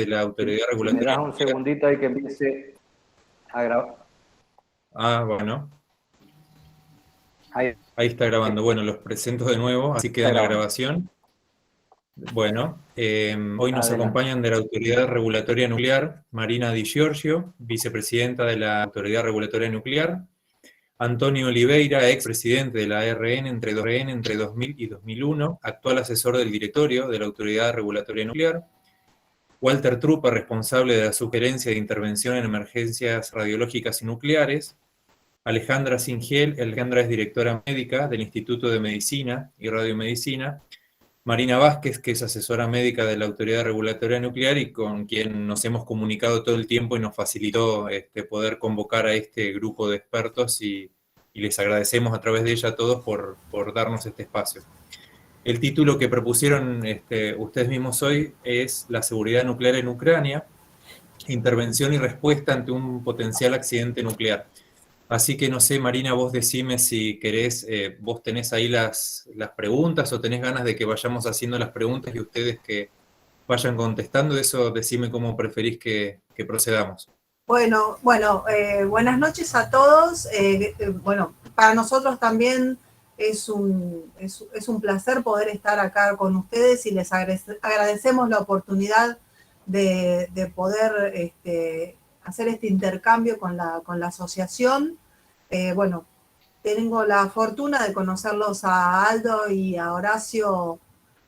de la Autoridad Si me Regulatoria das un Nuclear. segundito hay que empiece a grabar. Bueno. Ahí Ahí está grabando. Bueno, los presento de nuevo, así queda está en la grabando. grabación. Bueno, hoy nos Adelante. acompañan de la Autoridad Regulatoria Nuclear, Marina Di Giorgio, vicepresidenta de la Autoridad Regulatoria Nuclear, Antonio Oliveira, expresidente de la ARN entre 2000 y 2001, actual asesor del directorio de la Autoridad Regulatoria Nuclear, Walter Trupa, responsable de la sugerencia de intervención en emergencias radiológicas y nucleares, Alejandra Singiel, Alejandra es directora médica del Instituto de Medicina y Radiomedicina, Marina Vázquez, que es asesora médica de la Autoridad Regulatoria Nuclear y con quien nos hemos comunicado todo el tiempo y nos facilitó poder convocar a este grupo de expertos y les agradecemos a través de ella a todos por darnos este espacio. El título que propusieron ustedes mismos hoy es La seguridad nuclear en Ucrania, intervención y respuesta ante un potencial accidente nuclear. Así que no sé, Marina, vos decime si querés, vos tenés ahí las preguntas o tenés ganas de que vayamos haciendo las preguntas y ustedes que vayan contestando. Eso decime cómo preferís que procedamos. Bueno, buenas noches a todos. Bueno, para nosotros también es un placer poder estar acá con ustedes y les agradecemos la oportunidad de poder hacer este intercambio con la asociación. Bueno, tengo la fortuna de conocerlos a Aldo y a Horacio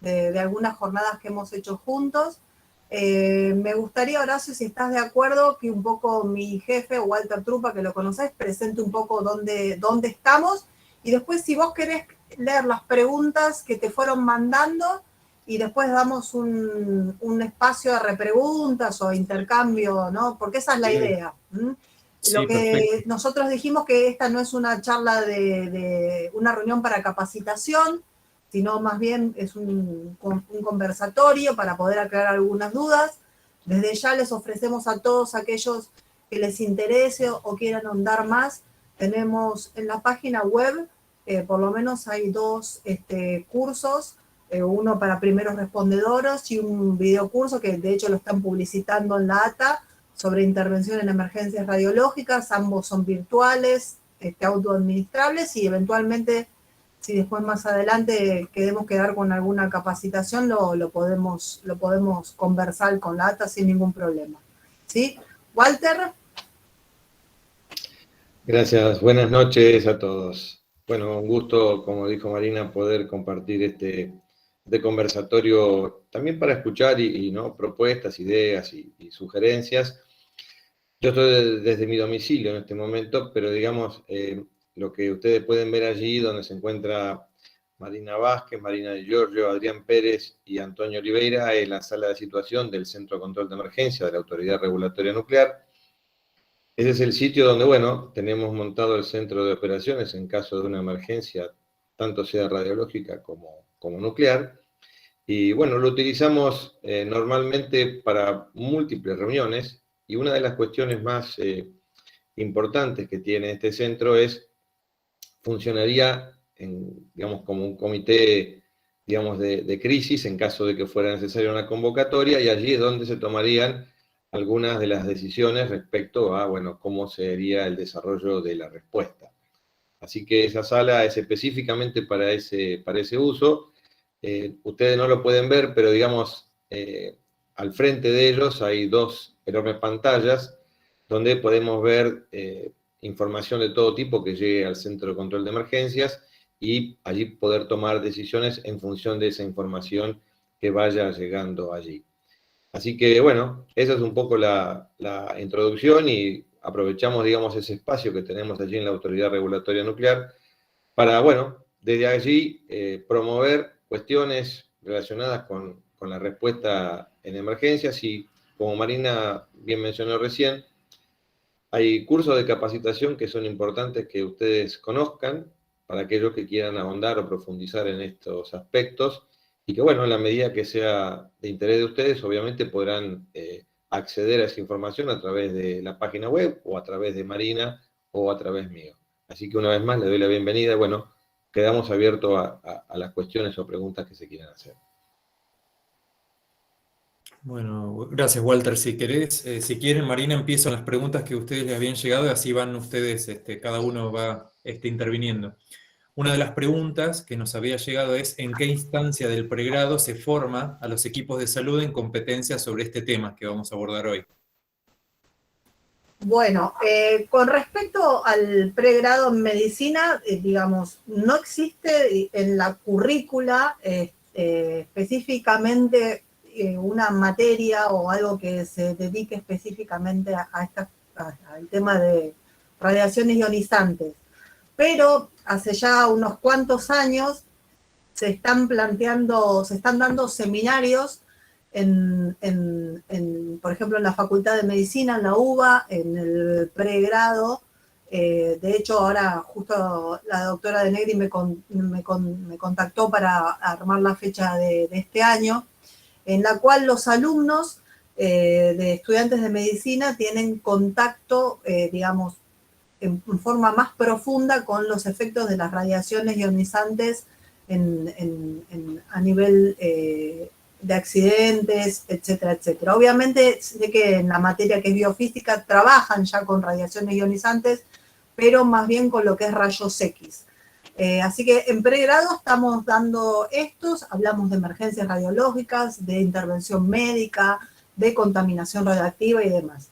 de algunas jornadas que hemos hecho juntos. Me gustaría, Horacio, si estás de acuerdo, que un poco mi jefe, Walter Trupa, que lo conocés, presente un poco dónde estamos, y después si vos querés leer las preguntas que te fueron mandando, y después damos un espacio de repreguntas o intercambio, ¿no? Porque esa es la idea. Sí, Lo que perfecto. nosotros dijimos que esta no es una charla de una reunión para capacitación, sino más bien es un conversatorio para poder aclarar algunas dudas. Desde ya les ofrecemos a todos aquellos que les interese o quieran ahondar más, tenemos en la página web, por lo menos hay dos cursos, uno para primeros respondedores y un videocurso que de hecho lo están publicitando en la ATA, sobre intervención en emergencias radiológicas. Ambos son virtuales, autoadministrables, y eventualmente, si después más adelante queremos quedar con alguna capacitación, lo podemos conversar con la ATA sin ningún problema. ¿Sí? Walter. Gracias, buenas noches a todos. Bueno, un gusto, como dijo Marina, poder compartir este conversatorio también para escuchar ¿no? propuestas, ideas y sugerencias. Yo estoy desde mi domicilio en este momento, pero digamos, lo que ustedes pueden ver allí, donde se encuentra Marina Vázquez, Marina Di Giorgio, Adrián Pérez y Antonio Oliveira, es la sala de situación del Centro de Control de Emergencia de la Autoridad Regulatoria Nuclear. Ese es el sitio donde, bueno, tenemos montado el centro de operaciones en caso de una emergencia, tanto sea radiológica como nuclear. Y bueno, lo utilizamos normalmente para múltiples reuniones, y una de las cuestiones más importantes que tiene este centro es, funcionaría digamos, como un comité, digamos, de crisis en caso de que fuera necesaria una convocatoria, y allí es donde se tomarían algunas de las decisiones respecto a, bueno, cómo sería el desarrollo de la respuesta. Así que esa sala es específicamente para ese uso. Ustedes no lo pueden ver, pero digamos, al frente de ellos hay dos enormes pantallas donde podemos ver información de todo tipo que llegue al Centro de Control de Emergencias, y allí poder tomar decisiones en función de esa información que vaya llegando allí. Así que, bueno, esa es un poco la introducción, y aprovechamos, digamos, ese espacio que tenemos allí en la Autoridad Regulatoria Nuclear para, bueno, desde allí promover cuestiones relacionadas con la respuesta en emergencias. Y como Marina bien mencionó recién, hay cursos de capacitación que son importantes que ustedes conozcan para aquellos que quieran ahondar o profundizar en estos aspectos, y que, bueno, en la medida que sea de interés de ustedes, obviamente podrán acceder a esa información a través de la página web, o a través de Marina, o a través mío. Así que una vez más le doy la bienvenida. Bueno, quedamos abiertos a las cuestiones o preguntas que se quieran hacer. Bueno, gracias Walter. Si querés, si quieren, Marina, empiezo con las preguntas que ustedes les habían llegado y así van ustedes, cada uno va interviniendo. Una de las preguntas que nos había llegado es ¿en qué instancia del pregrado se forma a los equipos de salud en competencias sobre este tema que vamos a abordar hoy? Bueno, con respecto al pregrado en medicina, digamos, no existe en la currícula específicamente una materia o algo que se dedique específicamente al tema de radiaciones ionizantes. Pero hace ya unos cuantos años se están dando seminarios por ejemplo, en la Facultad de Medicina, en la UBA, en el pregrado. De hecho, ahora justo la doctora de Negri me contactó para armar la fecha de este año, en la cual los alumnos de estudiantes de medicina tienen contacto, digamos, en forma más profunda con los efectos de las radiaciones ionizantes a nivel de accidentes, etcétera, etcétera. Obviamente, sé que en la materia que es biofísica trabajan ya con radiaciones ionizantes, pero más bien con lo que es rayos X. Así que en pregrado estamos dando estos, hablamos de emergencias radiológicas, de intervención médica, de contaminación radioactiva y demás.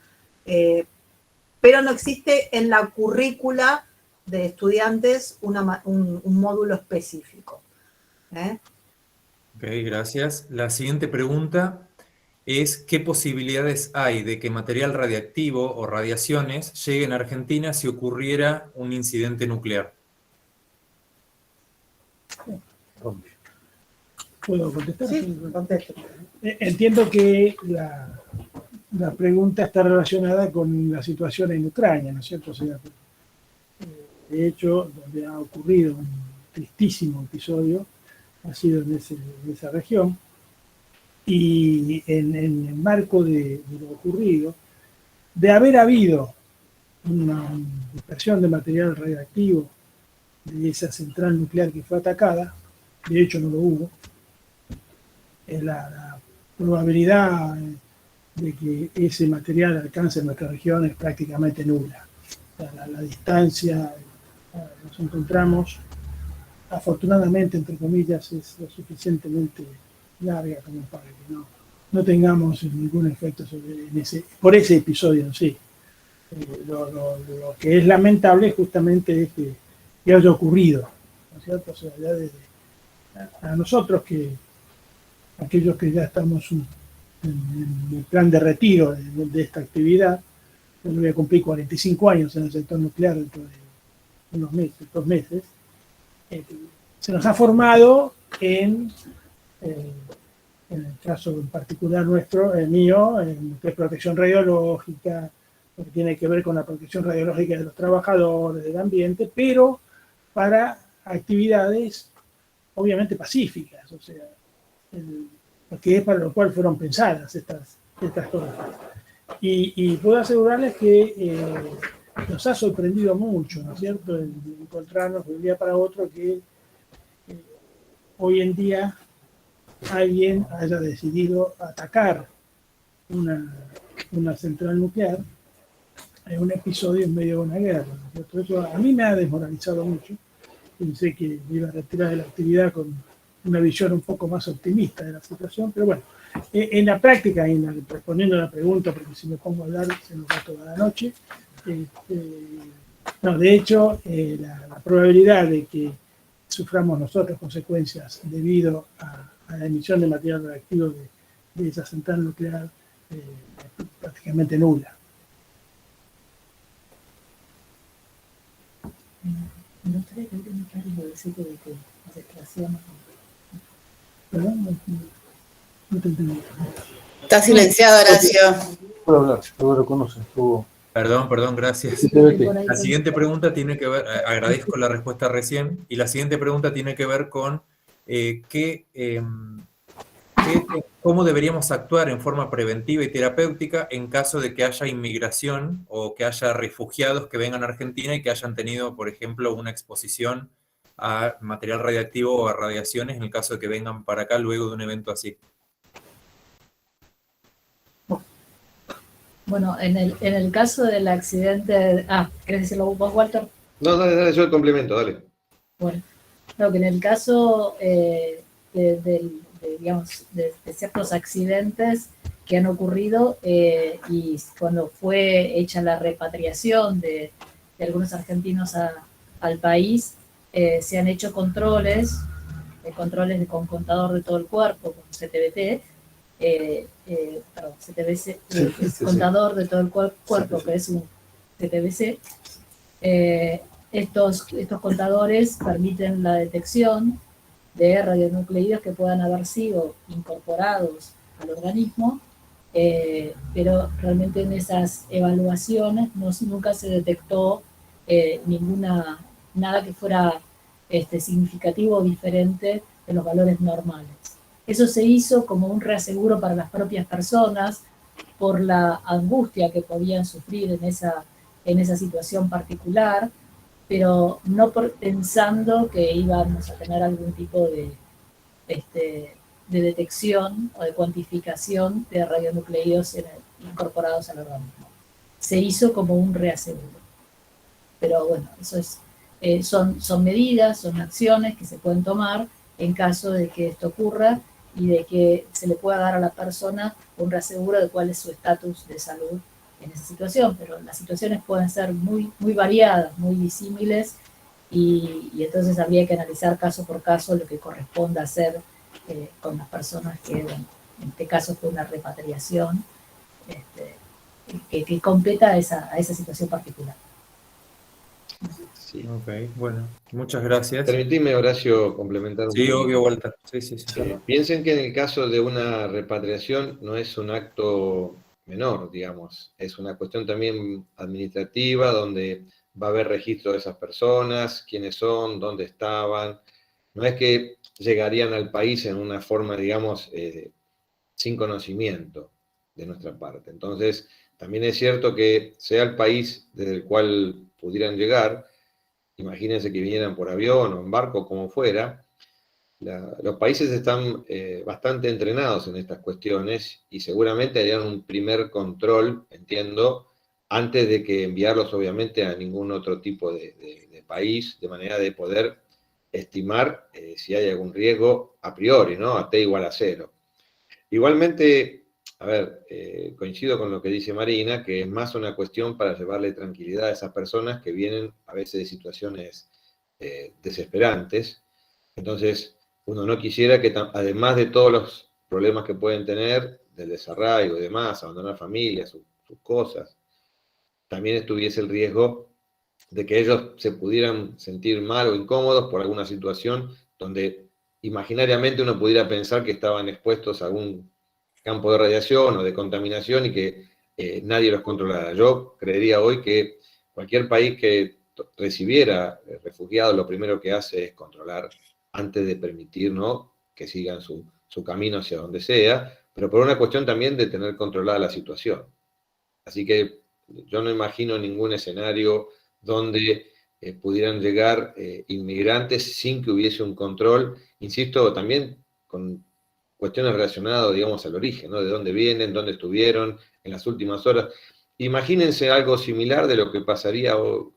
Pero no existe en la currícula de estudiantes un módulo específico. Ok, gracias. La siguiente pregunta es ¿qué posibilidades hay de que material radiactivo o radiaciones lleguen a Argentina si ocurriera un incidente nuclear? ¿Puedo contestar? Sí, contesto. Entiendo que la pregunta está relacionada con la situación en Ucrania, ¿no es cierto? O sea, de hecho, donde ha ocurrido un tristísimo episodio ha sido en esa región, y en el marco de lo ocurrido, de haber habido una dispersión de material radioactivo de esa central nuclear que fue atacada, de hecho no lo hubo, la probabilidad de que ese material alcance nuestra región es prácticamente nula. O sea, la distancia, nos encontramos, afortunadamente, entre comillas, es lo suficientemente larga como para que no tengamos ningún efecto por ese episodio en sí. Lo que es lamentable justamente es que haya ocurrido, ¿no es cierto? O sea, ya desde a nosotros, aquellos que ya estamos en el plan de retiro de esta actividad, yo voy a cumplir 45 años en el sector nuclear dentro de unos meses, 2 meses, se nos ha formado en el caso en particular nuestro, el mío, en lo que es protección radiológica, lo que tiene que ver con la protección radiológica de los trabajadores, del ambiente, pero para actividades obviamente pacíficas, o sea, que es para lo cual fueron pensadas estas cosas. Y puedo asegurarles que nos ha sorprendido mucho, ¿no es cierto?, el encontrarnos de un día para otro que hoy en día alguien haya decidido atacar una central nuclear en un episodio en medio de una guerra, ¿no es cierto? Eso a mí me ha desmoralizado mucho. Pensé que me iba a retirar de la actividad con una visión un poco más optimista de la situación, pero bueno, en la práctica, respondiendo a la pregunta, porque si me pongo a hablar se nos va toda la noche, no, de hecho, la probabilidad de que suframos nosotros consecuencias debido a la emisión de material radioactivo de esa central nuclear es prácticamente nula. Me gustaría que me aclares lo de que las extracciones. ¿Perdón? No te entendí. Está silenciado, Horacio. Puedo hablar, lo reconoce. Perdón, gracias. La siguiente pregunta tiene que ver, agradezco la respuesta recién, y la siguiente pregunta tiene que ver con cómo deberíamos actuar en forma preventiva y terapéutica en caso de que haya inmigración o que haya refugiados que vengan a Argentina y que hayan tenido, por ejemplo, una exposición a material radiactivo o a radiaciones en el caso de que vengan para acá luego de un evento así. Bueno, en el caso del accidente... ¿querés decirlo vos, Walter? No, dale, yo el complemento, dale. Bueno, no, que en el caso digamos, de ciertos accidentes que han ocurrido y cuando fue hecha la repatriación de algunos argentinos al país, se han hecho controles con contador de todo el cuerpo, con CTBT, perdón, CTBC, es contador de todo el cuerpo, que es un CTBC. Estos contadores permiten la detección de radionucleidos que puedan haber sido incorporados al organismo, pero realmente en esas evaluaciones nunca se detectó nada que fuera significativo o diferente de los valores normales. Eso se hizo como un reaseguro para las propias personas por la angustia que podían sufrir en esa situación particular, pero no pensando que íbamos a tener algún tipo de detección o de cuantificación de radionucleidos incorporados al organismo. Se hizo como un reaseguro. Pero bueno, eso son medidas, son acciones que se pueden tomar en caso de que esto ocurra y de que se le pueda dar a la persona un reaseguro de cuál es su estatus de salud en esa situación, pero las situaciones pueden ser muy, muy variadas, muy disímiles, y entonces habría que analizar caso por caso lo que corresponda hacer con las personas que, bueno, en este caso fue una repatriación que completa a esa situación particular. Sí. Ok, bueno, muchas gracias. Permitime, Horacio, complementar un Sí, poquito. obvio, Walter. Sí. Piensen que en el caso de una repatriación no es un acto menor, digamos, es una cuestión también administrativa donde va a haber registro de esas personas, quiénes son, dónde estaban. No es que llegarían al país en una forma, digamos, sin conocimiento de nuestra parte. Entonces, también es cierto que sea el país desde el cual pudieran llegar, imagínense que vinieran por avión o en barco, como fuera, los países están bastante entrenados en estas cuestiones y seguramente harían un primer control, entiendo, antes de que enviarlos obviamente a ningún otro tipo de país, de manera de poder estimar si hay algún riesgo a priori, ¿no? A T igual a 0. Igualmente, a ver, coincido con lo que dice Marina, que es más una cuestión para llevarle tranquilidad a esas personas que vienen a veces de situaciones desesperantes. Entonces, uno no quisiera que, además de todos los problemas que pueden tener, del desarraigo y demás, abandonar familias, sus cosas, también estuviese el riesgo de que ellos se pudieran sentir mal o incómodos por alguna situación donde imaginariamente uno pudiera pensar que estaban expuestos a algún campo de radiación o de contaminación y que nadie los controlara. Yo creería hoy que cualquier país que recibiera refugiados lo primero que hace es controlar antes de permitir, ¿no?, que sigan su camino hacia donde sea, pero por una cuestión también de tener controlada la situación. Así que yo no imagino ningún escenario donde pudieran llegar inmigrantes sin que hubiese un control, insisto, también con cuestiones relacionadas, digamos, al origen, ¿no? De dónde vienen, dónde estuvieron en las últimas horas. Imagínense algo similar de lo que pasaría o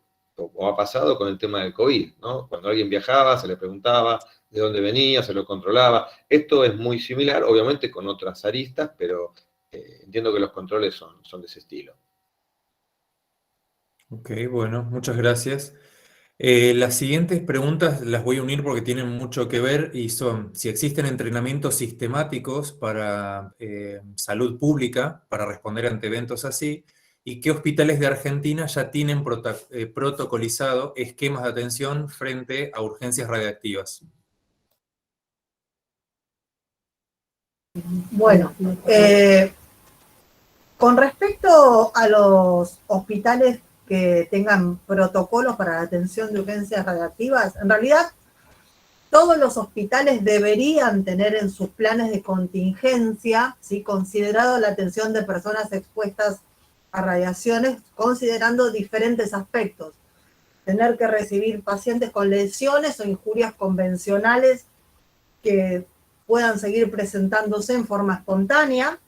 ha pasado con el tema del COVID, ¿no? Cuando alguien viajaba, se le preguntaba de dónde venía, se lo controlaba. Esto es muy similar, obviamente con otras aristas, pero entiendo que los controles son de ese estilo. Ok, bueno, muchas gracias. Las siguientes preguntas las voy a unir porque tienen mucho que ver y son si existen entrenamientos sistemáticos para salud pública para responder ante eventos así y qué hospitales de Argentina ya tienen protocolizado esquemas de atención frente a urgencias radiactivas. Bueno, con respecto a los hospitales que tengan protocolos para la atención de urgencias radiactivas, en realidad todos los hospitales deberían tener en sus planes de contingencia, ¿sí?, considerado la atención de personas expuestas a radiaciones, considerando diferentes aspectos. Tener que recibir pacientes con lesiones o injurias convencionales que puedan seguir presentándose en forma espontánea,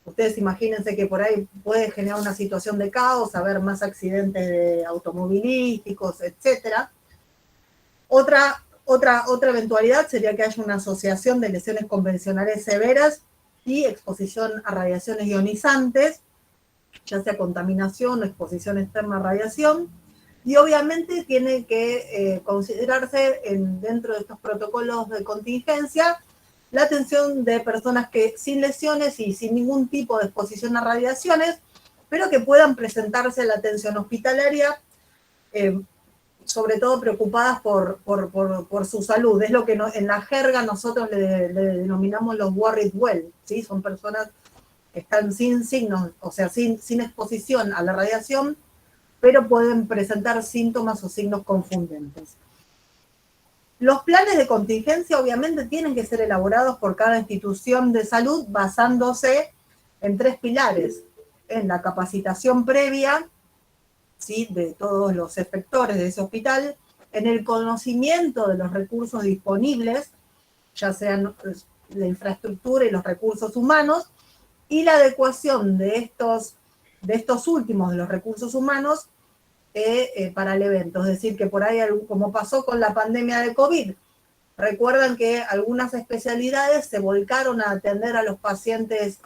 Ustedes imagínense que por ahí puede generar una situación de caos, haber más accidentes automovilísticos, etc. Otra eventualidad sería que haya una asociación de lesiones convencionales severas y exposición a radiaciones ionizantes, ya sea contaminación o exposición externa a radiación, y obviamente tiene que considerarse dentro de estos protocolos de contingencia la atención de personas que sin lesiones y sin ningún tipo de exposición a radiaciones, pero que puedan presentarse a la atención hospitalaria, sobre todo preocupadas por su salud. Es lo que en la jerga nosotros le denominamos los worried well, ¿sí? Son personas que están sin signos, o sea, sin exposición a la radiación, pero pueden presentar síntomas o signos confundentes. Los planes de contingencia obviamente tienen que ser elaborados por cada institución de salud basándose en 3 pilares: en la capacitación previa, ¿sí?, de todos los efectores de ese hospital, en el conocimiento de los recursos disponibles, ya sean la infraestructura y los recursos humanos, y la adecuación de estos últimos, de los recursos humanos, para el evento. Es decir, que por ahí, como pasó con la pandemia de COVID, recuerdan que algunas especialidades se volcaron a atender a los pacientes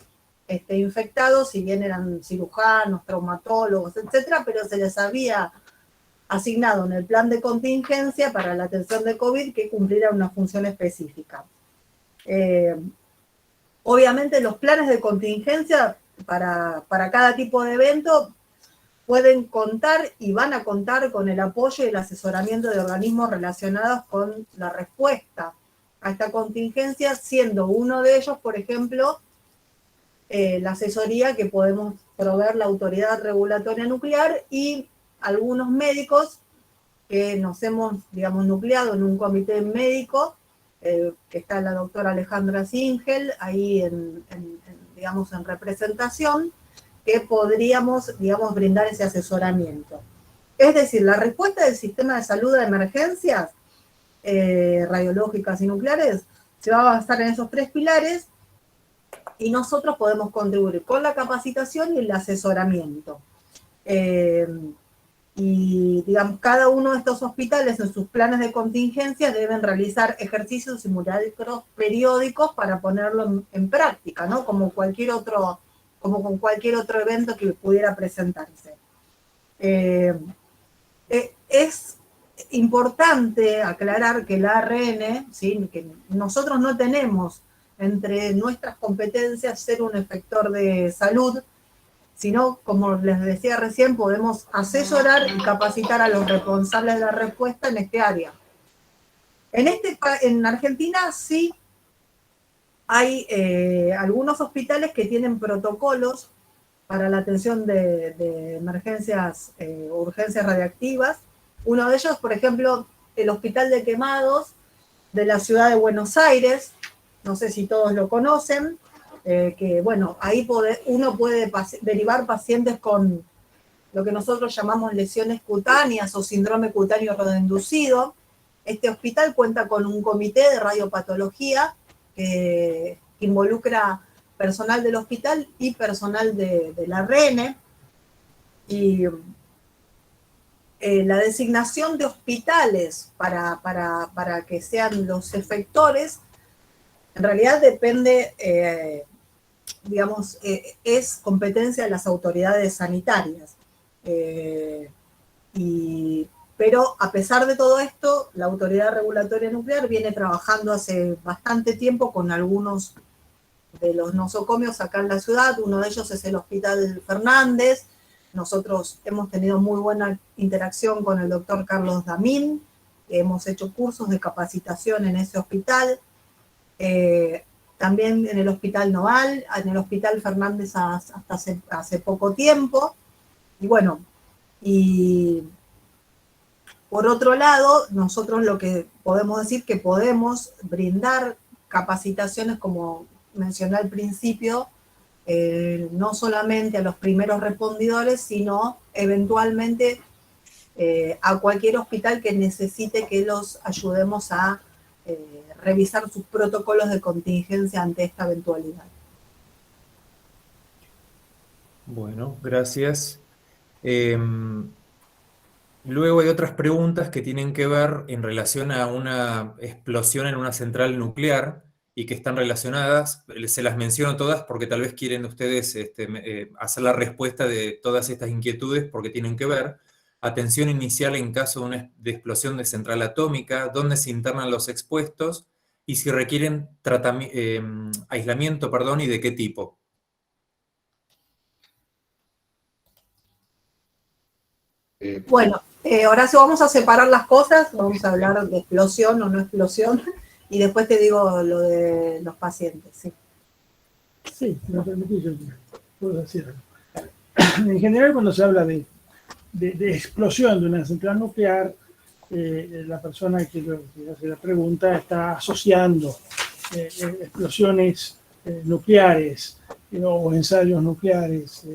infectados, si bien eran cirujanos, traumatólogos, etcétera, pero se les había asignado en el plan de contingencia para la atención de COVID que cumpliera una función específica. Obviamente los planes de contingencia para cada tipo de evento pueden contar y van a contar con el apoyo y el asesoramiento de organismos relacionados con la respuesta a esta contingencia, siendo uno de ellos, por ejemplo, la asesoría que podemos proveer la Autoridad Regulatoria Nuclear y algunos médicos que nos hemos, digamos, nucleado en un comité médico, que está la doctora Alejandra Singel, ahí digamos, en representación, que podríamos, digamos, brindar ese asesoramiento. Es decir, la respuesta del sistema de salud a emergencias radiológicas y nucleares se va a basar en esos 3 pilares, y nosotros podemos contribuir con la capacitación y el asesoramiento. Y, digamos, cada uno de estos hospitales en sus planes de contingencia deben realizar ejercicios simulacros periódicos para ponerlo en práctica, ¿no? Como con cualquier otro evento que pudiera presentarse. Es importante aclarar que la ARN, ¿sí?, que nosotros no tenemos entre nuestras competencias ser un efector de salud, sino, como les decía recién, podemos asesorar y capacitar a los responsables de la respuesta en este área. En Argentina sí hay algunos hospitales que tienen protocolos para la atención de emergencias o urgencias radiactivas. Uno de ellos, por ejemplo, el Hospital de Quemados de la ciudad de Buenos Aires, no sé si todos lo conocen, que bueno, ahí uno puede derivar pacientes con lo que nosotros llamamos lesiones cutáneas o síndrome cutáneo radioinducido. Este hospital cuenta con un comité de radiopatología que involucra personal del hospital y personal de la ARN, y la designación de hospitales para que sean los efectores, en realidad depende, digamos, es competencia de las autoridades sanitarias. Pero a pesar de todo esto, la Autoridad Regulatoria Nuclear viene trabajando hace bastante tiempo con algunos de los nosocomios acá en la ciudad. Uno de ellos es el Hospital Fernández. Nosotros hemos tenido muy buena interacción con el doctor Carlos Damín, hemos hecho cursos de capacitación en ese hospital. También en el Hospital Noval, en el Hospital Fernández hasta hace poco tiempo. Y bueno, y por otro lado, nosotros lo que podemos decir que podemos brindar capacitaciones, como mencioné al principio, no solamente a los primeros respondidores, sino eventualmente a cualquier hospital que necesite que los ayudemos a revisar sus protocolos de contingencia ante esta eventualidad. Bueno, gracias. Luego hay otras preguntas que tienen que ver en relación a una explosión en una central nuclear y que están relacionadas. Se las menciono todas porque tal vez quieren ustedes hacer la respuesta de todas estas inquietudes porque tienen que ver. Atención inicial en caso de explosión de central atómica, dónde se internan los expuestos y si requieren aislamiento, perdón, y de qué tipo. Bueno, Horacio, vamos a separar las cosas, vamos a hablar de explosión o no explosión, y después te digo lo de los pacientes. Sí, Sí, me permitís, yo puedo decir algo. En general, cuando se habla de explosión de una central nuclear, la persona que hace la pregunta está asociando explosiones nucleares o ensayos nucleares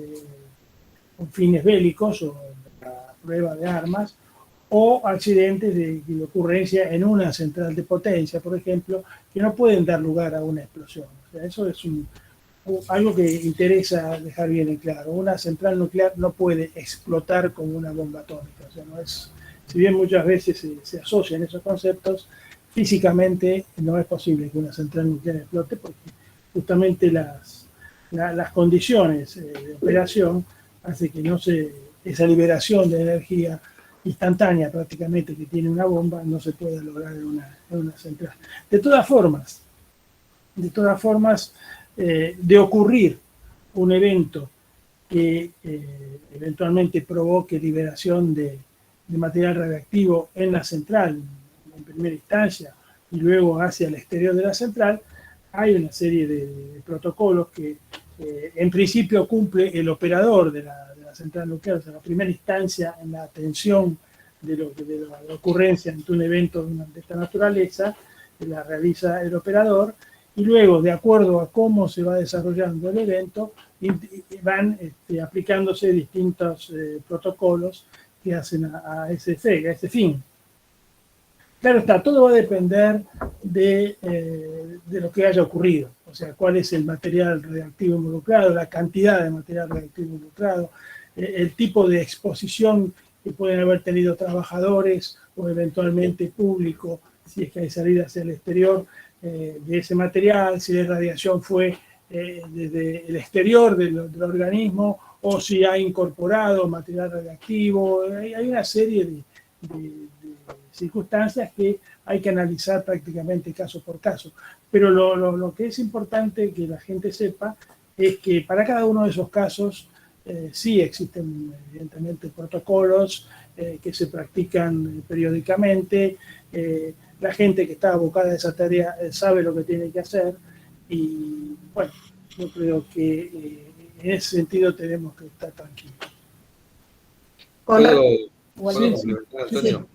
con fines bélicos o la prueba de armas, o accidentes de ocurrencia en una central de potencia, por ejemplo, que no pueden dar lugar a una explosión. O sea, eso es algo que interesa dejar bien en claro. Una central nuclear no puede explotar como una bomba atómica. O sea, no es, si bien muchas veces se asocian esos conceptos, físicamente no es posible que una central nuclear explote porque justamente las condiciones de operación hacen que esa liberación de energía instantánea prácticamente que tiene una bomba no se pueda lograr en una central. De todas formas, de ocurrir un evento que eventualmente provoque liberación de material radiactivo en la central, en primera instancia, y luego hacia el exterior de la central, hay una serie de protocolos que en principio cumple el operador de la central nuclear, o sea, la primera instancia en la atención de la ocurrencia ante un evento de esta naturaleza, la realiza el operador, y luego, de acuerdo a cómo se va desarrollando el evento, van aplicándose distintos protocolos que hacen a ese fin. Claro está, todo va a depender de lo que haya ocurrido, o sea, cuál es el material radiactivo involucrado, la cantidad de material radiactivo involucrado, el tipo de exposición que pueden haber tenido trabajadores o eventualmente público, si es que hay salida hacia el exterior de ese material, si la radiación fue desde el exterior del organismo o si ha incorporado material radiactivo. Hay una serie de circunstancias que hay que analizar prácticamente caso por caso. Pero lo que es importante que la gente sepa es que para cada uno de esos casos sí existen evidentemente protocolos que se practican periódicamente. La gente que está abocada a esa tarea sabe lo que tiene que hacer y bueno, yo creo que en ese sentido tenemos que estar tranquilos. ¿Puedo Sí, complementar, Antonio?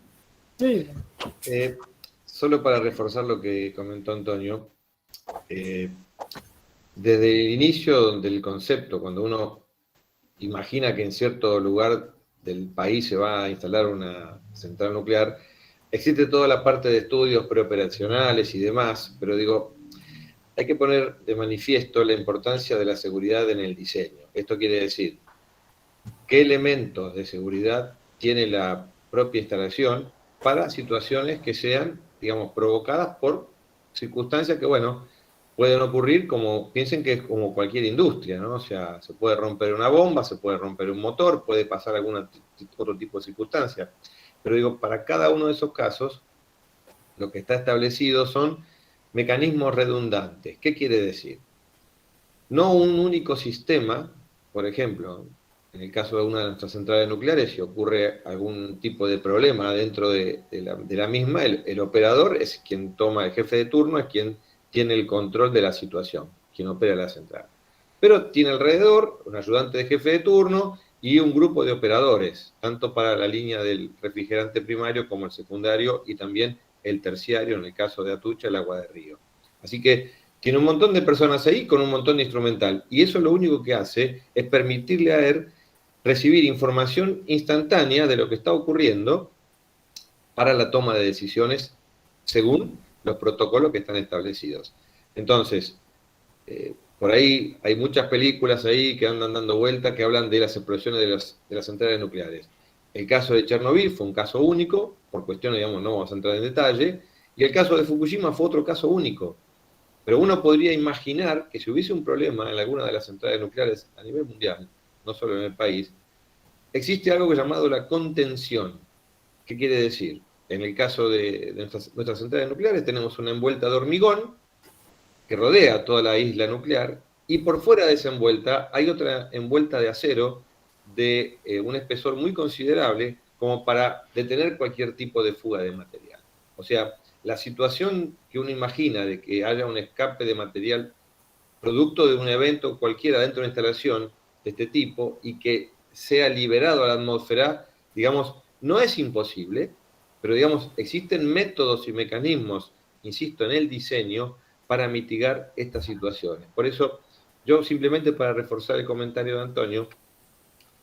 Sí. Solo para reforzar lo que comentó Antonio, desde el inicio del concepto, cuando uno imagina que en cierto lugar del país se va a instalar una central nuclear, existe toda la parte de estudios preoperacionales y demás, pero digo, hay que poner de manifiesto la importancia de la seguridad en el diseño. Esto quiere decir, ¿qué elementos de seguridad tiene la propia instalación para situaciones que sean, digamos, provocadas por circunstancias que, bueno, pueden ocurrir como, piensen que es como cualquier industria, ¿no? O sea, se puede romper una bomba, se puede romper un motor, puede pasar algún otro tipo de circunstancia. Pero digo, para cada uno de esos casos, lo que está establecido son mecanismos redundantes. ¿Qué quiere decir? No un único sistema, por ejemplo, en el caso de una de nuestras centrales nucleares, si ocurre algún tipo de problema dentro de la misma, el operador es quien toma, el jefe de turno es quien tiene el control de la situación, quien opera la central. Pero tiene alrededor un ayudante de jefe de turno y un grupo de operadores, tanto para la línea del refrigerante primario como el secundario y también el terciario, en el caso de Atucha, el agua de río. Así que tiene un montón de personas ahí con un montón de instrumental, y eso lo único que hace es permitirle a él recibir información instantánea de lo que está ocurriendo para la toma de decisiones según los protocolos que están establecidos. Entonces, Por ahí hay muchas películas ahí que andan dando vuelta que hablan de las explosiones de las centrales nucleares. El caso de Chernobyl fue un caso único, por cuestiones, digamos, no vamos a entrar en detalle, y el caso de Fukushima fue otro caso único. Pero uno podría imaginar que si hubiese un problema en alguna de las centrales nucleares a nivel mundial, no solo en el país, existe algo llamado la contención. ¿Qué quiere decir? En el caso de nuestras centrales nucleares tenemos una envuelta de hormigón que rodea toda la isla nuclear, y por fuera de esa envuelta hay otra envuelta de acero de un espesor muy considerable como para detener cualquier tipo de fuga de material. O sea, la situación que uno imagina de que haya un escape de material producto de un evento cualquiera dentro de una instalación de este tipo y que sea liberado a la atmósfera, digamos, no es imposible, pero digamos, existen métodos y mecanismos, insisto, en el diseño para mitigar estas situaciones. Por eso, yo simplemente para reforzar el comentario de Antonio,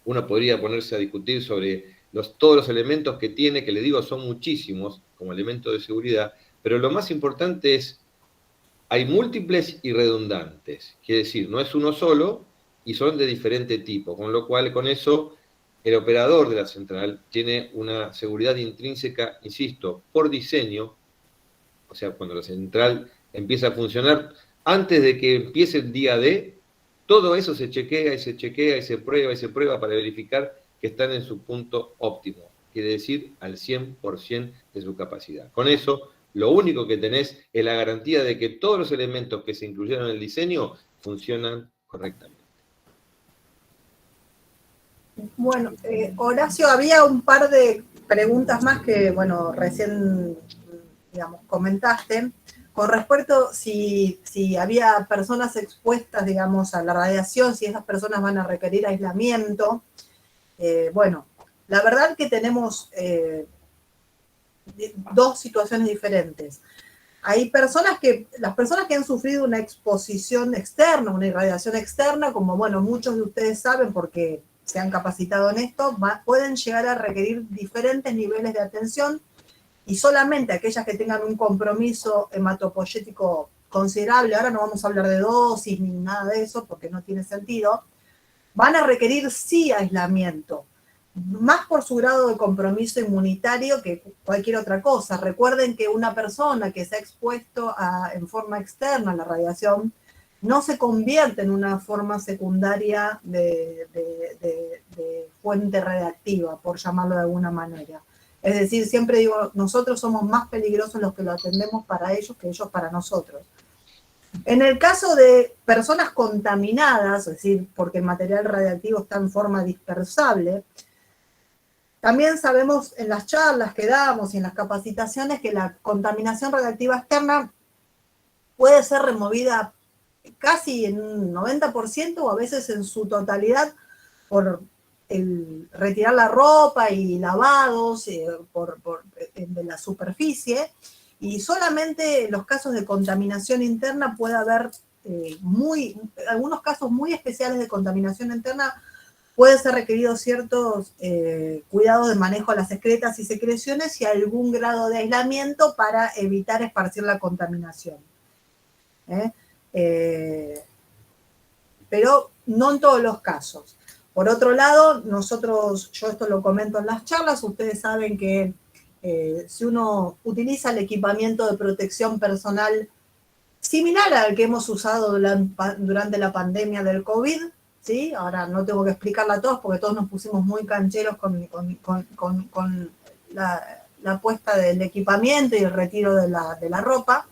uno podría ponerse a discutir sobre todos los elementos que tiene, que le digo son muchísimos como elementos de seguridad, pero lo más importante es, hay múltiples y redundantes, quiere decir, no es uno solo y son de diferente tipo, con lo cual con eso el operador de la central tiene una seguridad intrínseca, insisto, por diseño, o sea, cuando la central empieza a funcionar, antes de que empiece el día D, todo eso se chequea y se chequea y se prueba para verificar que están en su punto óptimo, quiere decir al 100% de su capacidad. Con eso, lo único que tenés es la garantía de que todos los elementos que se incluyeron en el diseño funcionan correctamente. Bueno, Horacio, había un par de preguntas más que, bueno, recién, digamos, comentaste, con respecto si había personas expuestas, digamos, a la radiación, si esas personas van a requerir aislamiento. Bueno, la verdad que tenemos dos situaciones diferentes. Hay las personas que han sufrido una exposición externa, una irradiación externa, como, bueno, muchos de ustedes saben porque se han capacitado en esto, pueden llegar a requerir diferentes niveles de atención, y solamente aquellas que tengan un compromiso hematopoyético considerable, ahora no vamos a hablar de dosis ni nada de eso porque no tiene sentido, van a requerir sí aislamiento, más por su grado de compromiso inmunitario que cualquier otra cosa. Recuerden que una persona que se ha expuesto en forma externa a la radiación no se convierte en una forma secundaria de fuente radiactiva, por llamarlo de alguna manera. Es decir, siempre digo, nosotros somos más peligrosos los que lo atendemos para ellos que ellos para nosotros. En el caso de personas contaminadas, es decir, porque el material radiactivo está en forma dispersable, también sabemos en las charlas que damos y en las capacitaciones que la contaminación radiactiva externa puede ser removida casi en un 90% o a veces en su totalidad por retirar la ropa y lavados de la superficie, y solamente en los casos de contaminación interna puede haber algunos casos muy especiales de contaminación interna, puede ser requerido ciertos cuidados de manejo de las excretas y secreciones y algún grado de aislamiento para evitar esparcir la contaminación. Pero no en todos los casos. Por otro lado, yo esto lo comento en las charlas, ustedes saben que si uno utiliza el equipamiento de protección personal similar al que hemos usado durante la pandemia del COVID, ¿sí? Ahora no tengo que explicarla a todos porque todos nos pusimos muy cancheros con la puesta del equipamiento y el retiro de la ropa.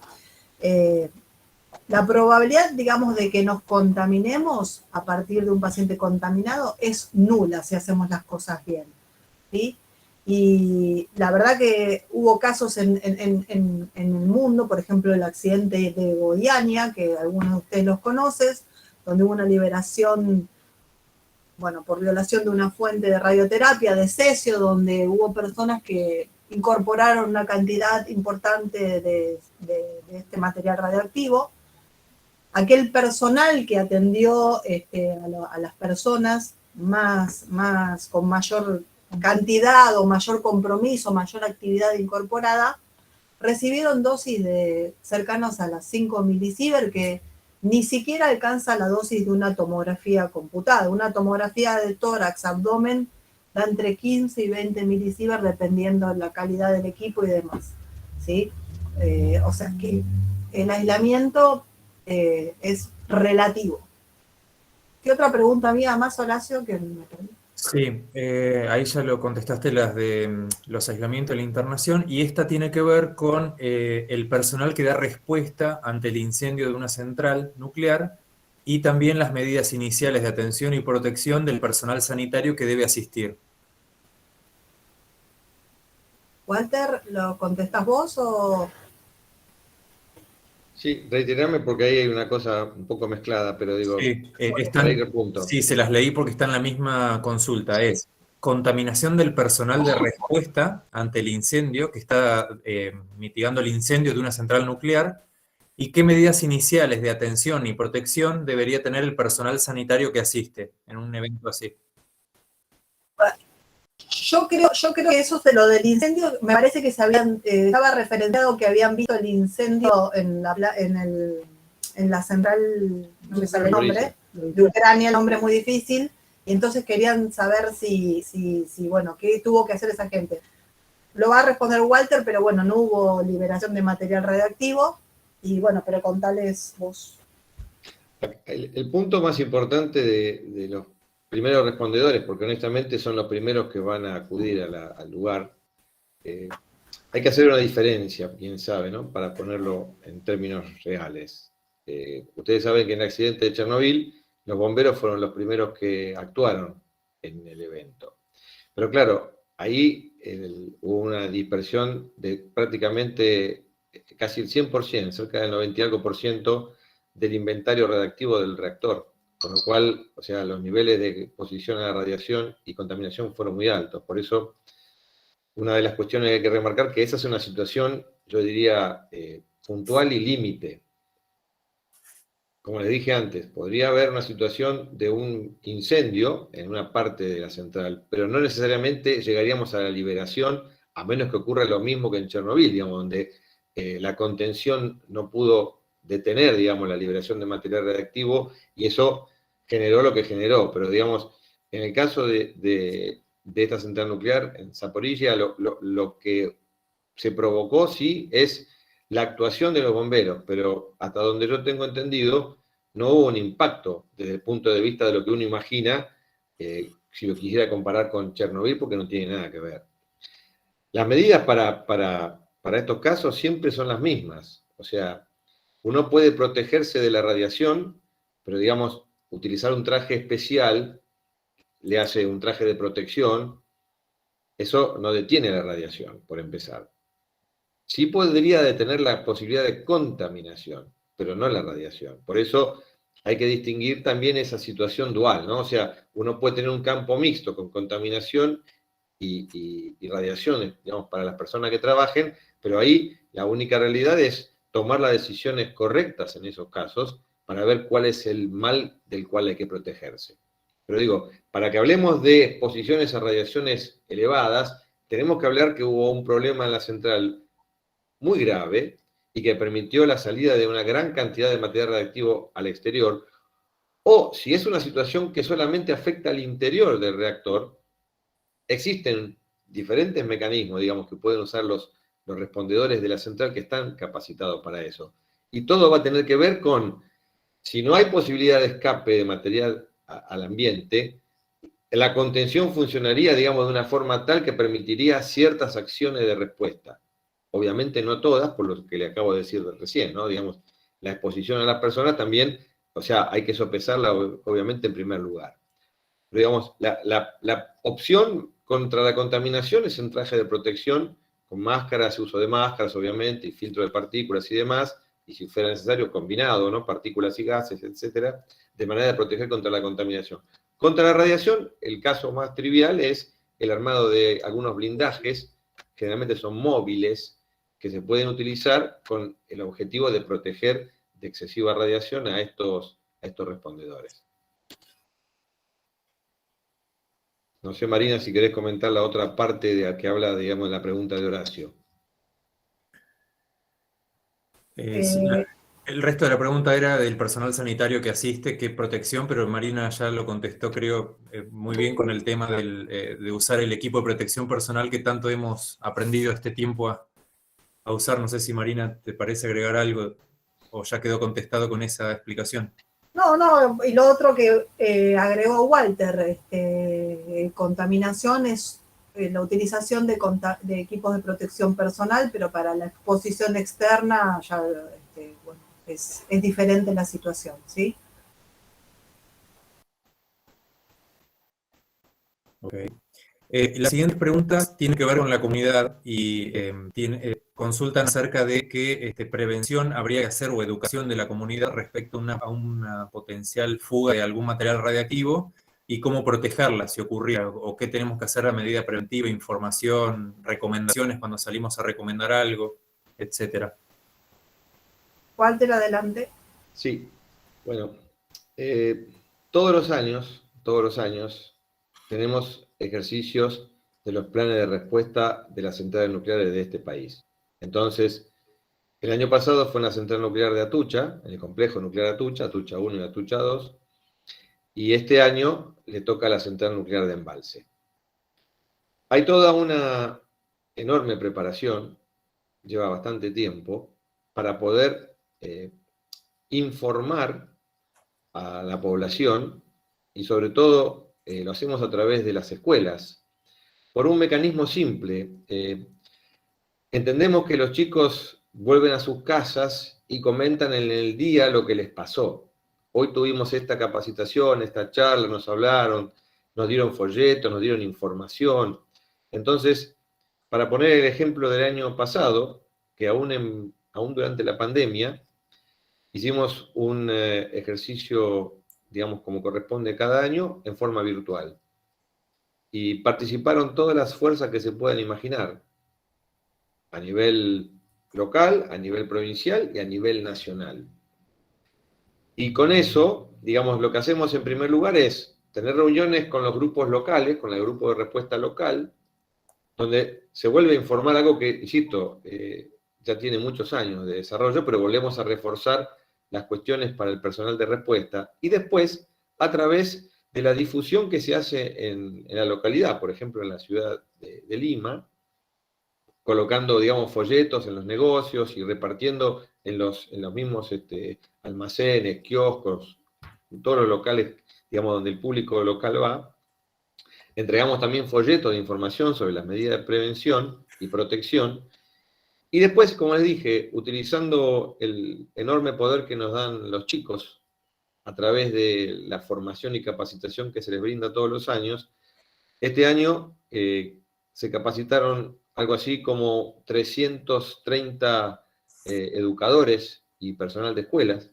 La probabilidad, digamos, de que nos contaminemos a partir de un paciente contaminado es nula si hacemos las cosas bien, ¿sí? Y la verdad que hubo casos en el mundo, por ejemplo, el accidente de Goiânia, que algunos de ustedes los conocen, donde hubo una liberación, bueno, por violación de una fuente de radioterapia, de cesio, donde hubo personas que incorporaron una cantidad importante de este material radioactivo. Aquel personal que atendió a las personas con mayor cantidad o mayor compromiso, mayor actividad incorporada, recibieron dosis cercanas a las 5 milisievert, que ni siquiera alcanza la dosis de una tomografía computada. Una tomografía de tórax, abdomen, da entre 15 y 20 milisievert dependiendo de la calidad del equipo y demás, ¿sí? O sea que el aislamiento es relativo. ¿Qué otra pregunta había más, Horacio? Que me perdí. Sí, ahí ya lo contestaste, las de los aislamientos de la internación, y esta tiene que ver con el personal que da respuesta ante el incendio de una central nuclear y también las medidas iniciales de atención y protección del personal sanitario que debe asistir. Walter, ¿lo contestás vos o...? Sí, reiterame porque ahí hay una cosa un poco mezclada, pero digo, Sí, para ir al punto. sí, se las leí porque está en la misma consulta. Es contaminación del personal de respuesta ante el incendio que está mitigando el incendio de una central nuclear y qué medidas iniciales de atención y protección debería tener el personal sanitario que asiste en un evento así. Yo creo que eso de lo del incendio, me parece que se habían, estaba referenciado que habían visto el incendio en la central, no me sale el nombre, de Ucrania, el nombre muy difícil, y entonces querían saber si bueno, qué tuvo que hacer esa gente. Lo va a responder Walter, pero bueno, no hubo liberación de material radioactivo, y bueno, pero contales vos. El punto más importante de los primeros respondedores, porque honestamente son los primeros que van a acudir al lugar, hay que hacer una diferencia, quién sabe, ¿no? Para ponerlo en términos reales. Ustedes saben que en el accidente de Chernobyl, los bomberos fueron los primeros que actuaron en el evento. Pero claro, ahí hubo una dispersión de prácticamente casi el 100%, cerca del 90 y algo por ciento del inventario radiactivo del reactor. Con lo cual, o sea, los niveles de exposición a la radiación y contaminación fueron muy altos. Por eso, una de las cuestiones que hay que remarcar es que esa es una situación, yo diría, puntual y límite. Como les dije antes, podría haber una situación de un incendio en una parte de la central, pero no necesariamente llegaríamos a la liberación, a menos que ocurra lo mismo que en Chernobyl, digamos, donde la contención no pudo detener, digamos, la liberación de material radiactivo, y eso generó lo que generó. Pero, digamos, en el caso de esta central nuclear, en Zaporizhia, lo que se provocó, sí, es la actuación de los bomberos, pero hasta donde yo tengo entendido, no hubo un impacto desde el punto de vista de lo que uno imagina, si lo quisiera comparar con Chernobyl, porque no tiene nada que ver. Las medidas para estos casos siempre son las mismas. O sea, uno puede protegerse de la radiación, pero digamos, utilizar un traje especial, le hace un traje de protección, eso no detiene la radiación, por empezar. Sí podría detener la posibilidad de contaminación, pero no la radiación. Por eso hay que distinguir también esa situación dual, ¿no? O sea, uno puede tener un campo mixto con contaminación y radiaciones, digamos, para las personas que trabajen, pero ahí la única realidad es tomar las decisiones correctas en esos casos para ver cuál es el mal del cual hay que protegerse. Pero digo, para que hablemos de exposiciones a radiaciones elevadas, tenemos que hablar que hubo un problema en la central muy grave y que permitió la salida de una gran cantidad de material radiactivo al exterior, o si es una situación que solamente afecta al interior del reactor, existen diferentes mecanismos, digamos, que pueden usar los respondedores de la central que están capacitados para eso. Y todo va a tener que ver con, si no hay posibilidad de escape de material al ambiente, la contención funcionaría, digamos, de una forma tal que permitiría ciertas acciones de respuesta. Obviamente no todas, por lo que le acabo de decir recién, ¿no? Digamos, la exposición a las personas también, o sea, hay que sopesarla, obviamente, en primer lugar. Pero, digamos, la opción contra la contaminación es un traje de protección con máscaras, uso de máscaras, obviamente, y filtro de partículas y demás, y si fuera necesario, combinado, ¿no? Partículas y gases, etcétera, de manera de proteger contra la contaminación. Contra la radiación, el caso más trivial es el armado de algunos blindajes, generalmente son móviles, que se pueden utilizar con el objetivo de proteger de excesiva radiación a estos respondedores. No sé, Marina, si querés comentar la otra parte de la que habla, digamos, de la pregunta de Horacio. Sí, El resto de la pregunta era del personal sanitario que asiste, qué protección, pero Marina ya lo contestó, creo, muy bien con el tema de usar el equipo de protección personal que tanto hemos aprendido este tiempo a usar. No sé si Marina te parece agregar algo o ya quedó contestado con esa explicación. No, y lo otro que agregó Walter, contaminación es la utilización de equipos de protección personal, pero para la exposición externa ya bueno, es diferente la situación, ¿sí? Okay. La siguiente pregunta tiene que ver con la comunidad y consultan acerca de qué prevención habría que hacer o educación de la comunidad respecto a una potencial fuga de algún material radiactivo y cómo protegerla si ocurriera, o qué tenemos que hacer a medida preventiva, información, recomendaciones cuando salimos a recomendar algo, etcétera. Walter, adelante. Sí, bueno, todos los años tenemos ejercicios de los planes de respuesta de las centrales nucleares de este país. Entonces, el año pasado fue en la central nuclear de Atucha, en el complejo nuclear Atucha, Atucha 1 y Atucha 2, y este año le toca a la central nuclear de Embalse. Hay toda una enorme preparación, lleva bastante tiempo, para poder informar a la población, y sobre todo lo hacemos a través de las escuelas, por un mecanismo simple. Entendemos que los chicos vuelven a sus casas y comentan en el día lo que les pasó. Hoy tuvimos esta capacitación, esta charla, nos hablaron, nos dieron folletos, nos dieron información. Entonces, para poner el ejemplo del año pasado, que aún durante la pandemia, hicimos un ejercicio, digamos, como corresponde cada año, en forma virtual. Y participaron todas las fuerzas que se puedan imaginar, a nivel local, a nivel provincial y a nivel nacional. Y con eso, digamos, lo que hacemos en primer lugar es tener reuniones con los grupos locales, con el grupo de respuesta local, donde se vuelve a informar algo que, insisto, ya tiene muchos años de desarrollo, pero volvemos a reforzar las cuestiones para el personal de respuesta, y después, a través de la difusión que se hace en la localidad, por ejemplo, en la ciudad de Lima, colocando, digamos, folletos en los negocios y repartiendo en los mismos almacenes, kioscos, en todos los locales, digamos, donde el público local va. Entregamos también folletos de información sobre las medidas de prevención y protección. Y después, como les dije, utilizando el enorme poder que nos dan los chicos a través de la formación y capacitación que se les brinda todos los años, este año se capacitaron algo así como 330 educadores y personal de escuelas,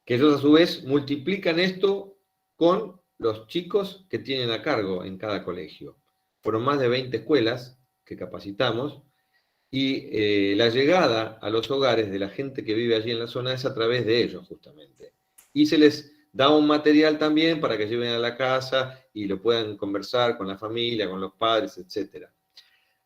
que ellos a su vez multiplican esto con los chicos que tienen a cargo en cada colegio. Fueron más de 20 escuelas que capacitamos, y la llegada a los hogares de la gente que vive allí en la zona es a través de ellos, justamente. Y se les da un material también para que lleven a la casa y lo puedan conversar con la familia, con los padres, etc.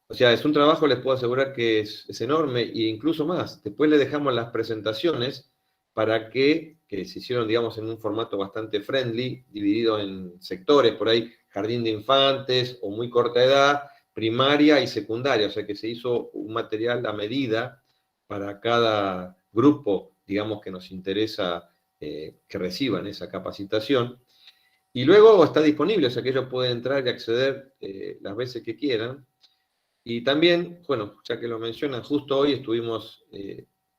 O sea, es un trabajo, les puedo asegurar que es enorme, e incluso más. Después le dejamos las presentaciones para que se hicieron, digamos, en un formato bastante friendly, dividido en sectores, por ahí jardín de infantes o muy corta edad, primaria y secundaria, o sea que se hizo un material a medida para cada grupo, digamos, que nos interesa que reciban esa capacitación. Y luego está disponible, o sea que ellos pueden entrar y acceder las veces que quieran. Y también, bueno, ya que lo mencionan, justo hoy estuvimos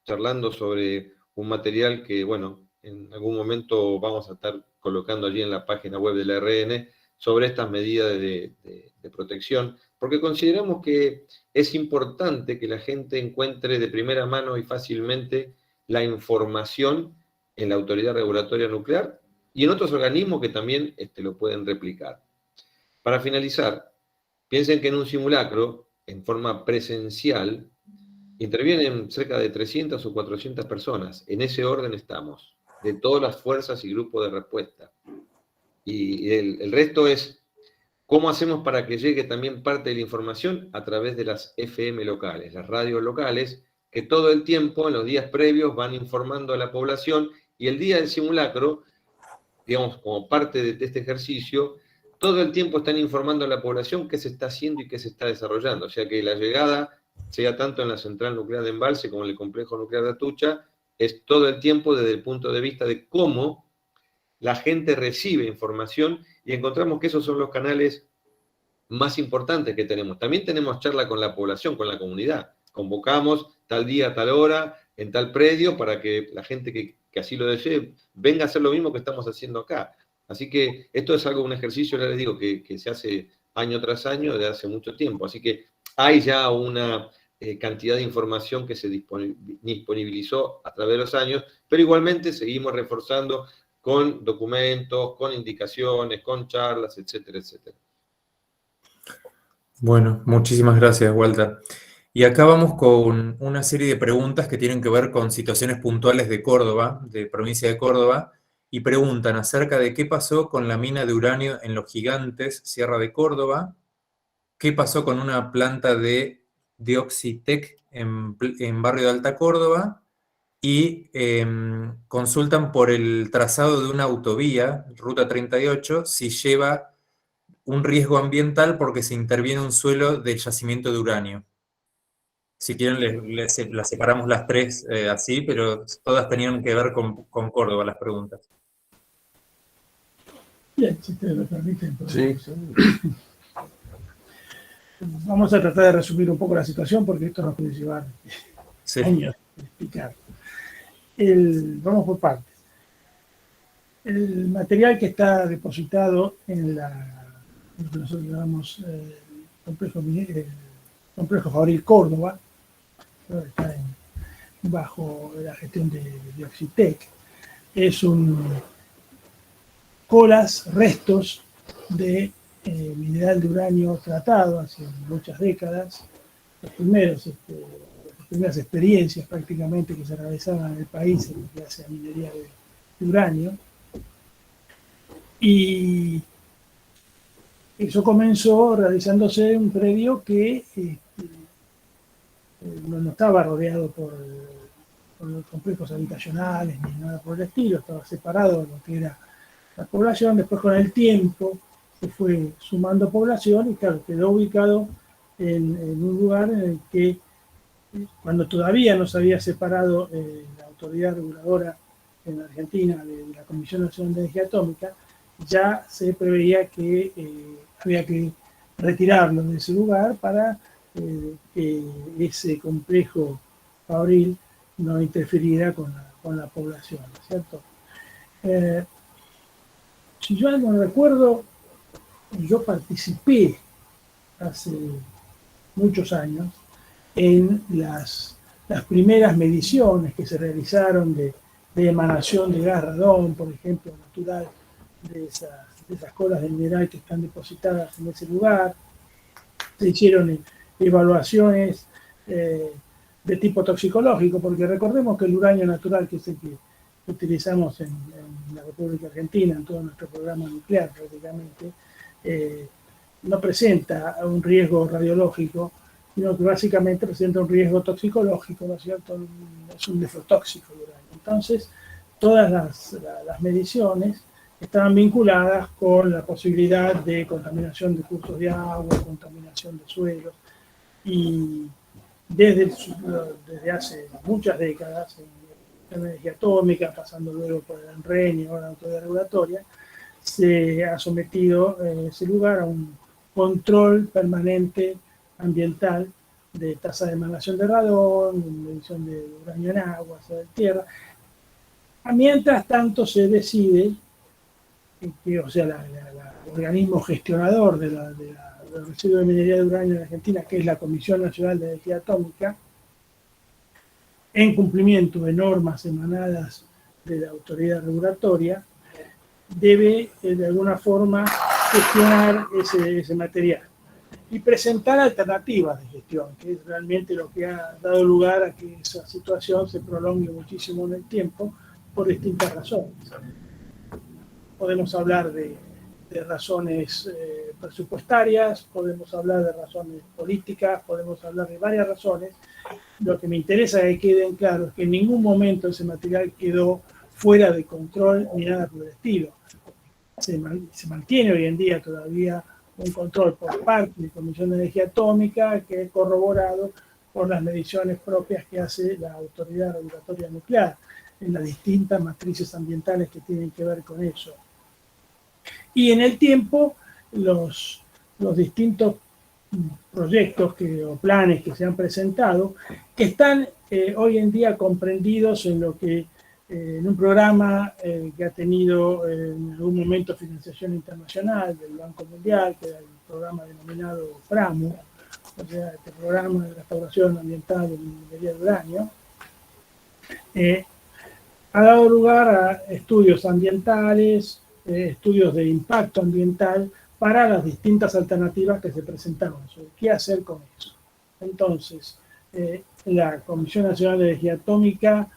charlando sobre un material que, bueno, en algún momento vamos a estar colocando allí en la página web de la RN sobre estas medidas de protección, porque consideramos que es importante que la gente encuentre de primera mano y fácilmente la información en la Autoridad Regulatoria Nuclear y en otros organismos que también lo pueden replicar. Para finalizar, piensen que en un simulacro, en forma presencial, intervienen cerca de 300 o 400 personas. En ese orden estamos, de todas las fuerzas y grupos de respuesta. Y el resto es cómo hacemos para que llegue también parte de la información a través de las FM locales, las radios locales, que todo el tiempo, en los días previos, van informando a la población, y el día del simulacro, digamos, como parte de este ejercicio, todo el tiempo están informando a la población qué se está haciendo y qué se está desarrollando. O sea que la llegada, sea tanto en la central nuclear de Embalse como en el complejo nuclear de Atucha, es todo el tiempo desde el punto de vista de cómo la gente recibe información, y encontramos que esos son los canales más importantes que tenemos. También tenemos charla con la población, con la comunidad. Convocamos tal día, tal hora, en tal predio, para que la gente que así lo desee venga a hacer lo mismo que estamos haciendo acá. Así que esto es algo, un ejercicio, ya les digo, que se hace año tras año, de hace mucho tiempo. Así que hay ya una cantidad de información que se disponibilizó a través de los años, pero igualmente seguimos reforzando con documentos, con indicaciones, con charlas, etcétera, etcétera. Bueno, muchísimas gracias, Walter. Y acá vamos con una serie de preguntas que tienen que ver con situaciones puntuales de Córdoba, de provincia de Córdoba, y preguntan acerca de qué pasó con la mina de uranio en Los Gigantes, Sierra de Córdoba, qué pasó con una planta de Dioxitec en barrio de Alta Córdoba, y consultan por el trazado de una autovía, Ruta 38, si lleva un riesgo ambiental porque se interviene un suelo de yacimiento de uranio. Si quieren, las separamos las tres así, pero todas tenían que ver con Córdoba las preguntas. Bien, si ustedes lo permiten. Sí. Vamos a tratar de resumir un poco la situación, porque esto nos puede llevar años de explicar. Vamos por partes. El material que está depositado en lo que nosotros llamamos complejo Fabril Córdoba, está bajo la gestión de Dioxitec, es restos de mineral de uranio tratado hace muchas décadas. Las primeras experiencias prácticamente que se realizaban en el país en lo que hace a minería de uranio. Y eso comenzó realizándose en un predio que no estaba rodeado por los complejos habitacionales ni nada por el estilo, estaba separado de lo que era la población. Después, con el tiempo, se fue sumando población y, claro, quedó ubicado en un lugar en el que, cuando todavía no se había separado la autoridad reguladora en Argentina de la Comisión Nacional de Energía Atómica, ya se preveía que había que retirarlo de ese lugar para que ese complejo fabril no interfiriera con la población, ¿cierto? Si yo no recuerdo, yo participé hace muchos años en las primeras mediciones que se realizaron de emanación de gas radón, por ejemplo, natural, de esas colas de mineral que están depositadas en ese lugar. Se hicieron evaluaciones de tipo toxicológico, porque recordemos que el uranio natural, que es el que utilizamos en la República Argentina, en todo nuestro programa nuclear prácticamente, no presenta un riesgo radiológico, sino que básicamente presenta un riesgo toxicológico, ¿no es cierto? Es un nefrotóxico el uranio. Entonces, todas las mediciones estaban vinculadas con la posibilidad de contaminación de cursos de agua, contaminación de suelos, y desde hace muchas décadas, en energía atómica, pasando luego por el ANREN y ahora la autoridad regulatoria, se ha sometido ese lugar a un control permanente ambiental de tasa de emanación de radón, medición de uranio en agua, de tierra. Mientras tanto se decide que, o sea, el organismo gestionador del residuo de minería de uranio en Argentina, que es la Comisión Nacional de Energía Atómica, en cumplimiento de normas emanadas de la autoridad regulatoria, debe de alguna forma gestionar ese material y presentar alternativas de gestión, que es realmente lo que ha dado lugar a que esa situación se prolongue muchísimo en el tiempo por distintas razones. Podemos hablar de de razones presupuestarias, podemos hablar de razones políticas, podemos hablar de varias razones. Lo que me interesa que queden claros es que en ningún momento ese material quedó fuera de control ni nada por el estilo. Se mantiene hoy en día todavía un control por parte de la Comisión de Energía Atómica, que es corroborado por las mediciones propias que hace la Autoridad Regulatoria Nuclear en las distintas matrices ambientales que tienen que ver con eso. Y en el tiempo, los distintos proyectos o planes que se han presentado, que están hoy en día comprendidos en lo que en un programa que ha tenido en algún momento financiación internacional del Banco Mundial, que era el programa denominado PRAMU, o sea, este programa de restauración ambiental de minería de uranio, ha dado lugar a estudios ambientales, estudios de impacto ambiental para las distintas alternativas que se presentaron sobre qué hacer con eso. Entonces, la Comisión Nacional de Energía Atómica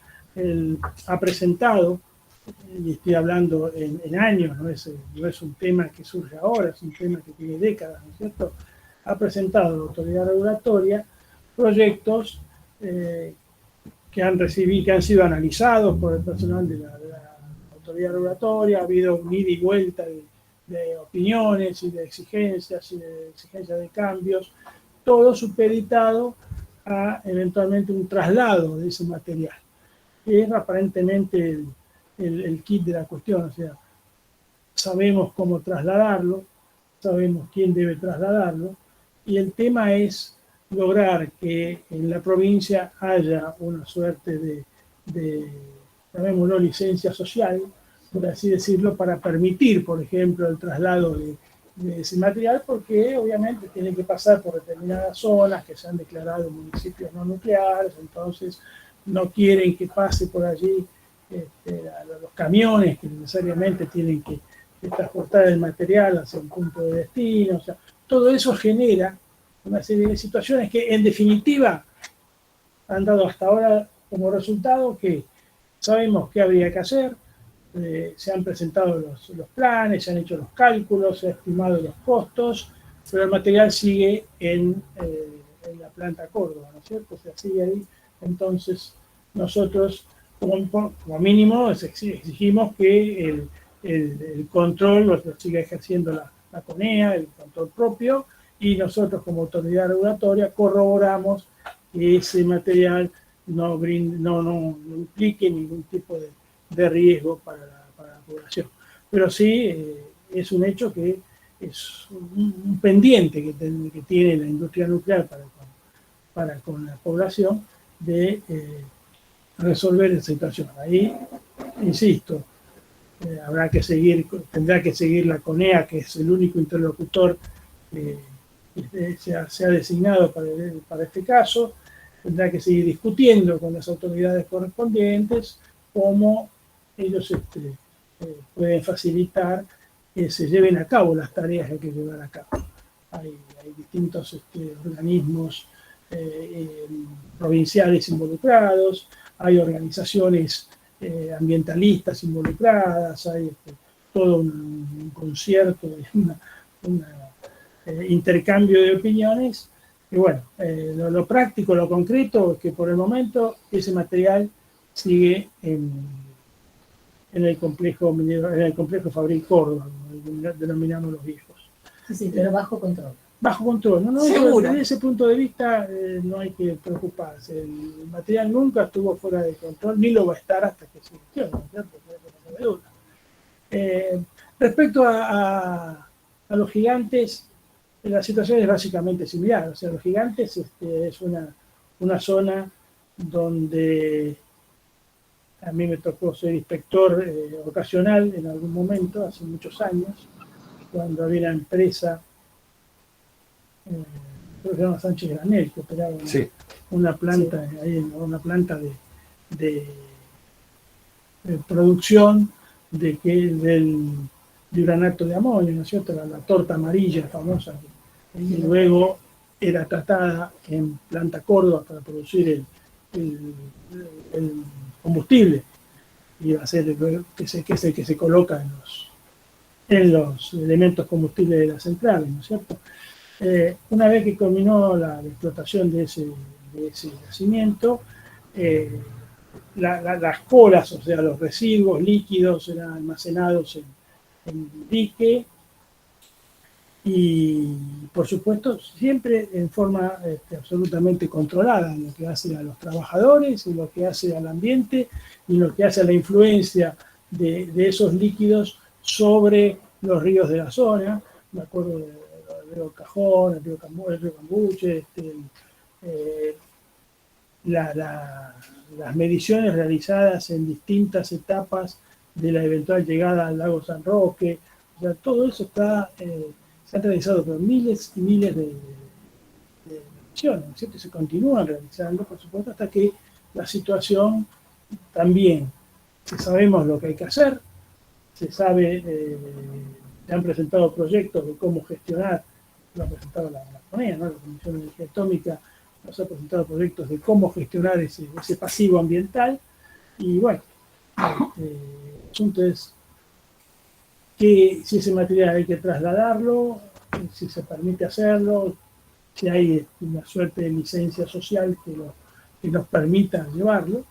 ha presentado, y estoy hablando en años, no es un tema que surge ahora, es un tema que tiene décadas, ¿no es cierto? Ha presentado a la autoridad regulatoria proyectos que han sido analizados por el personal de la autoridad regulatoria, ha habido un ida y vuelta de opiniones y de exigencias de cambios, todo supeditado a eventualmente un traslado de ese material, que es aparentemente el kit de la cuestión. O sea, sabemos cómo trasladarlo, sabemos quién debe trasladarlo, y el tema es lograr que en la provincia haya una suerte de llamémoslo, licencia social, por así decirlo, para permitir, por ejemplo, el traslado de ese material, porque obviamente tiene que pasar por determinadas zonas que se han declarado municipios no nucleares, entonces no quieren que pase por allí los camiones que necesariamente tienen que transportar el material hacia un punto de destino. O sea, todo eso genera una serie de situaciones que en definitiva han dado hasta ahora como resultado que sabemos qué habría que hacer, se han presentado los planes, se han hecho los cálculos, se han estimado los costos, pero el material sigue en la planta Córdoba, ¿no es cierto? O sea, sigue ahí. Entonces, nosotros, como mínimo, exigimos que el control lo siga ejerciendo la CONEA, el control propio, y nosotros, como autoridad regulatoria, corroboramos que ese material no implique ningún tipo de riesgo para la población. Pero sí es un hecho que es un pendiente que tiene la industria nuclear para con la población de resolver esa situación. Ahí, insisto, tendrá que seguir la CONEA, que es el único interlocutor que se ha designado para este caso. Tendrá que seguir discutiendo con las autoridades correspondientes cómo ellos pueden facilitar que se lleven a cabo las tareas que hay que llevar a cabo. Hay distintos organismos provinciales involucrados, hay organizaciones ambientalistas involucradas, hay todo un concierto, un intercambio de opiniones. Y bueno, lo práctico, lo concreto es que por el momento ese material sigue en el complejo minero, en el complejo Fabril Córdoba, como denominamos los viejos. Sí, pero bajo control. Bajo control, no, ¿Seguro? Desde ese punto de vista no hay que preocuparse. El material nunca estuvo fuera de control, ni lo va a estar hasta que se gestione, ¿no es cierto? No hay duda. Respecto a los gigantes, la situación es básicamente similar. O sea, los gigantes es una zona donde a mí me tocó ser inspector ocasional en algún momento, hace muchos años, cuando había una empresa, creo que se llama Sánchez Granel, que operaba una planta, una planta de producción de uranato de amonio, ¿no es cierto? La torta amarilla famosa, y luego era tratada en planta Córdoba para producir el combustible, y va a ser que se coloca en los elementos combustibles de las centrales, ¿no es cierto? Una vez que culminó la explotación de ese yacimiento, las colas, o sea, los residuos líquidos eran almacenados en dique y, por supuesto, siempre en forma absolutamente controlada en lo que hace a los trabajadores, en lo que hace al ambiente y en lo que hace a la influencia de esos líquidos sobre los ríos de la zona. Me acuerdo del río Cajón, el río Cambuche, las mediciones realizadas en distintas etapas de la eventual llegada al lago San Roque. O sea, todo eso se han realizado por miles y miles de mediciones, ¿no es cierto? Se continúan realizando, por supuesto, hasta que la situación también, sabemos lo que hay que hacer, se sabe, se han presentado proyectos de cómo gestionar, lo ha presentado la CONEA, ¿no? La Comisión de Energía Atómica nos ha presentado proyectos de cómo gestionar ese pasivo ambiental, y bueno, el asunto es que si ese material hay que trasladarlo, si se permite hacerlo, si hay una suerte de licencia social que nos permita llevarlo,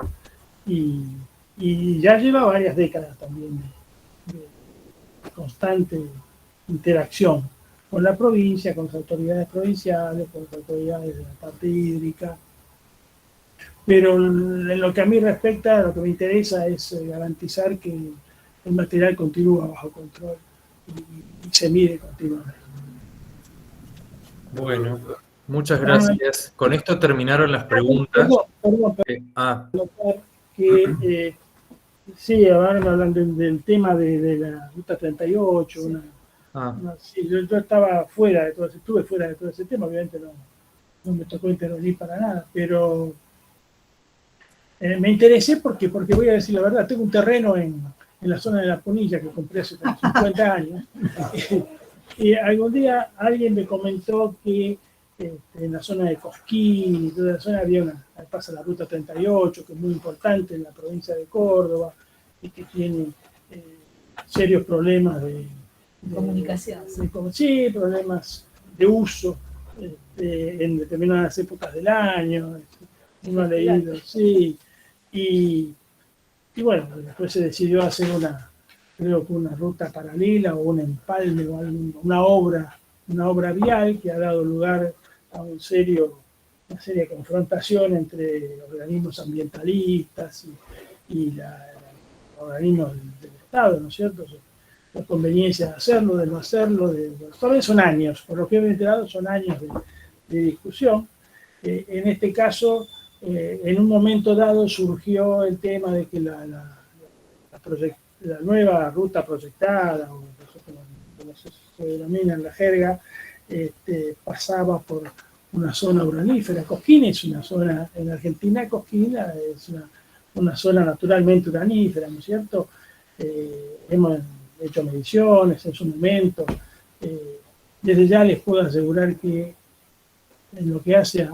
y ya lleva varias décadas también de constante interacción con la provincia, con las autoridades provinciales, con las autoridades de la parte hídrica. Pero en lo que a mí respecta, lo que me interesa es garantizar que el material continúa bajo control y se mide continuamente. Bueno, muchas gracias. Con esto terminaron las preguntas. Perdón, que sí, ahora me hablan del tema de la Ruta 38. Sí. Sí, yo estaba fuera de todo ese, estuve fuera de todo ese tema, obviamente no me tocó intervenir para nada, pero me interesé porque voy a decir la verdad, tengo un terreno en la zona de La Punilla que compré hace como 50 años. Y algún día alguien me comentó que en la zona de Cosquín y toda la zona pasa la Ruta 38, que es muy importante en la provincia de Córdoba y que tiene serios problemas de comunicación. Sí, problemas de uso en determinadas épocas del año. Uno ha leído, sí. Y bueno, después se decidió hacer creo que una ruta paralela o un empalme o una obra vial que ha dado lugar a una seria confrontación entre organismos ambientalistas y los organismos del Estado, ¿no es cierto? La conveniencia de hacerlo, de no hacerlo, todavía son años, por lo que he enterado son años de discusión. En este caso, en un momento dado surgió el tema de que la nueva ruta proyectada, o como se denomina en la jerga, pasaba por una zona uranífera. Cosquín es una zona, en Argentina Cosquín es una zona naturalmente uranífera, ¿no es cierto? Hemos hecho mediciones en su momento. Desde ya les puedo asegurar que en lo que hace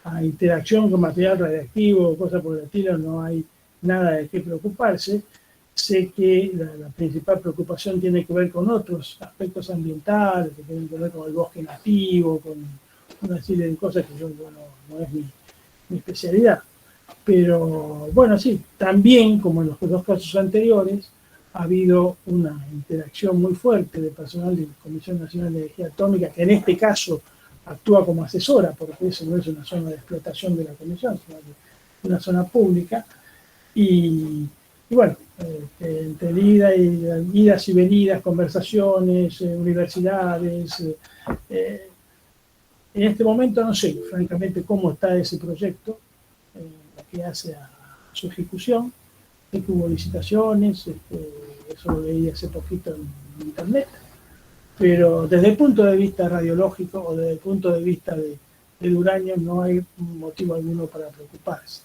a interacción con material radiactivo o cosas por el estilo no hay nada de qué preocuparse. Sé que la principal preocupación tiene que ver con otros aspectos ambientales, que tienen que ver con el bosque nativo, con una serie de cosas que no es mi especialidad. Pero bueno, sí, también, como en los dos casos anteriores, ha habido una interacción muy fuerte de personal de la Comisión Nacional de Energía Atómica, que en este caso actúa como asesora, porque eso no es una zona de explotación de la Comisión, sino una zona pública. Y bueno, entre idas y venidas, conversaciones, universidades. En este momento no sé, francamente, cómo está ese proyecto que hace a su ejecución. Sé que hubo licitaciones, eso lo leí hace poquito en internet, pero desde el punto de vista radiológico o desde el punto de vista del uranio no hay motivo alguno para preocuparse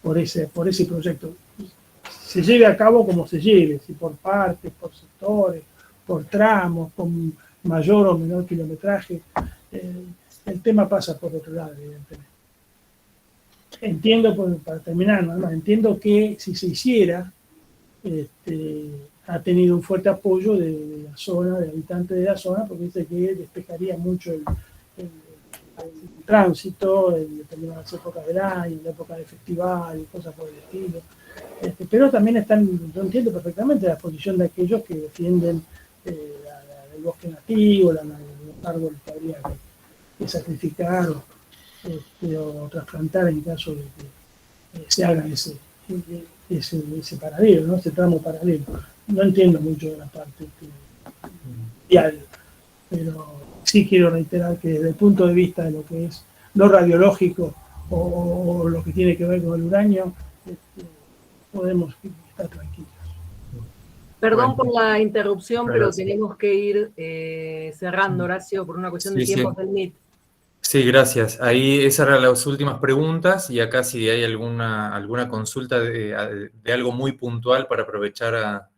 por ese proyecto. Se lleve a cabo como se lleve, si por partes, por sectores, por tramos, con mayor o menor kilometraje, el tema pasa por otro lado, evidentemente. Entiendo, para terminar, entiendo que si se hiciera, ha tenido un fuerte apoyo de la zona, de habitantes de la zona, porque dice que despejaría mucho el tránsito, dependiendo de las épocas del año, la época de festival y cosas por el estilo. Pero también yo entiendo perfectamente la posición de aquellos que defienden el bosque nativo, los árboles que habría que sacrificar o trasplantar en caso de que se haga ese paralelo, ¿no? Ese tramo paralelo. No entiendo mucho de la parte vial, pero sí quiero reiterar que desde el punto de vista de lo que es lo radiológico o lo que tiene que ver con el uranio, podemos estar tranquilos. Perdón por la interrupción, pero Gracias. tenemos que ir cerrando, Horacio, por una cuestión de Sí, tiempos sí. del MIT. Sí, gracias. Ahí esas eran las últimas preguntas y acá si hay alguna consulta de algo muy puntual para aprovechar a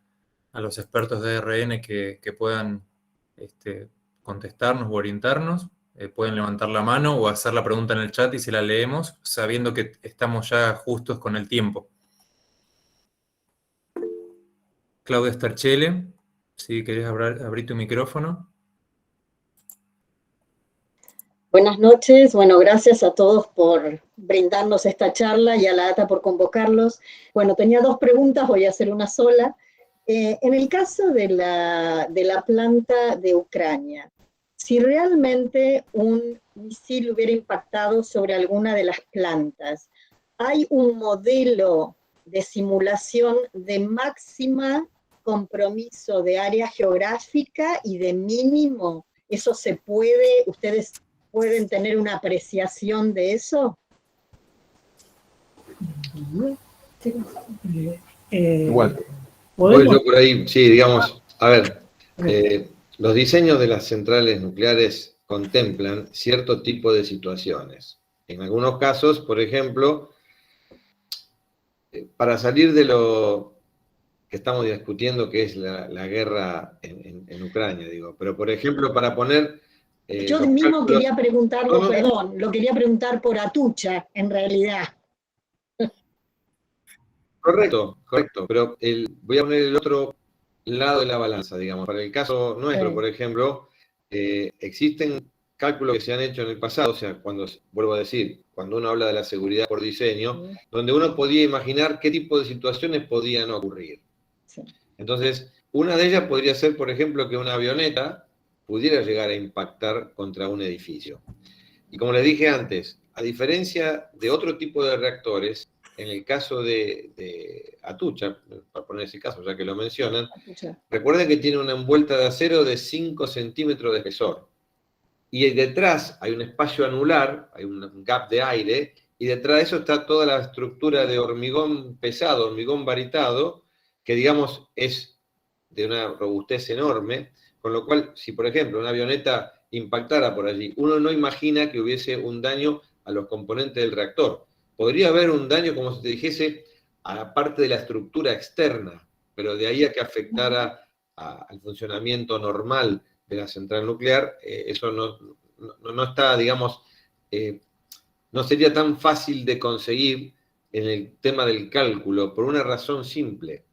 los expertos de ARN que puedan contestarnos o orientarnos, pueden levantar la mano o hacer la pregunta en el chat y se la leemos, sabiendo que estamos ya justos con el tiempo. Claudia Starchele, si querés abrir tu micrófono. Buenas noches, bueno, gracias a todos por brindarnos esta charla y a la ATA por convocarlos. Bueno, tenía dos preguntas, voy a hacer una sola. En el caso de la planta de Ucrania, si realmente un misil hubiera impactado sobre alguna de las plantas, ¿hay un modelo de simulación de máxima compromiso de área geográfica y de mínimo? ¿Eso se puede, ustedes pueden tener una apreciación de eso? Igual. ¿Podemos? Voy yo por ahí, sí, digamos, a ver, los diseños de las centrales nucleares contemplan cierto tipo de situaciones. En algunos casos, por ejemplo, para salir de lo que estamos discutiendo, que es la guerra en Ucrania, digo, pero por ejemplo, para poner... Yo mismo quería preguntarlo, perdón, lo quería preguntar por Atucha, en realidad. Correcto, pero voy a poner el otro lado de la balanza, digamos. Para el caso nuestro, por ejemplo, existen cálculos que se han hecho en el pasado, o sea, vuelvo a decir, cuando uno habla de la seguridad por diseño, donde uno podía imaginar qué tipo de situaciones podían ocurrir. Sí. Entonces, una de ellas podría ser, por ejemplo, que una avioneta pudiera llegar a impactar contra un edificio. Y como les dije antes, a diferencia de otro tipo de reactores, en el caso de Atucha, para poner ese caso ya que lo mencionan, recuerden que tiene una envuelta de acero de 5 centímetros de espesor. Y detrás hay un espacio anular, hay un gap de aire, y detrás de eso está toda la estructura de hormigón pesado, hormigón varitado, que digamos es de una robustez enorme, con lo cual, si por ejemplo una avioneta impactara por allí, uno no imagina que hubiese un daño a los componentes del reactor. Podría haber un daño, como si te dijese, a la parte de la estructura externa, pero de ahí a que afectara al funcionamiento normal de la central nuclear, eso no está, digamos, no sería tan fácil de conseguir en el tema del cálculo, por una razón simple.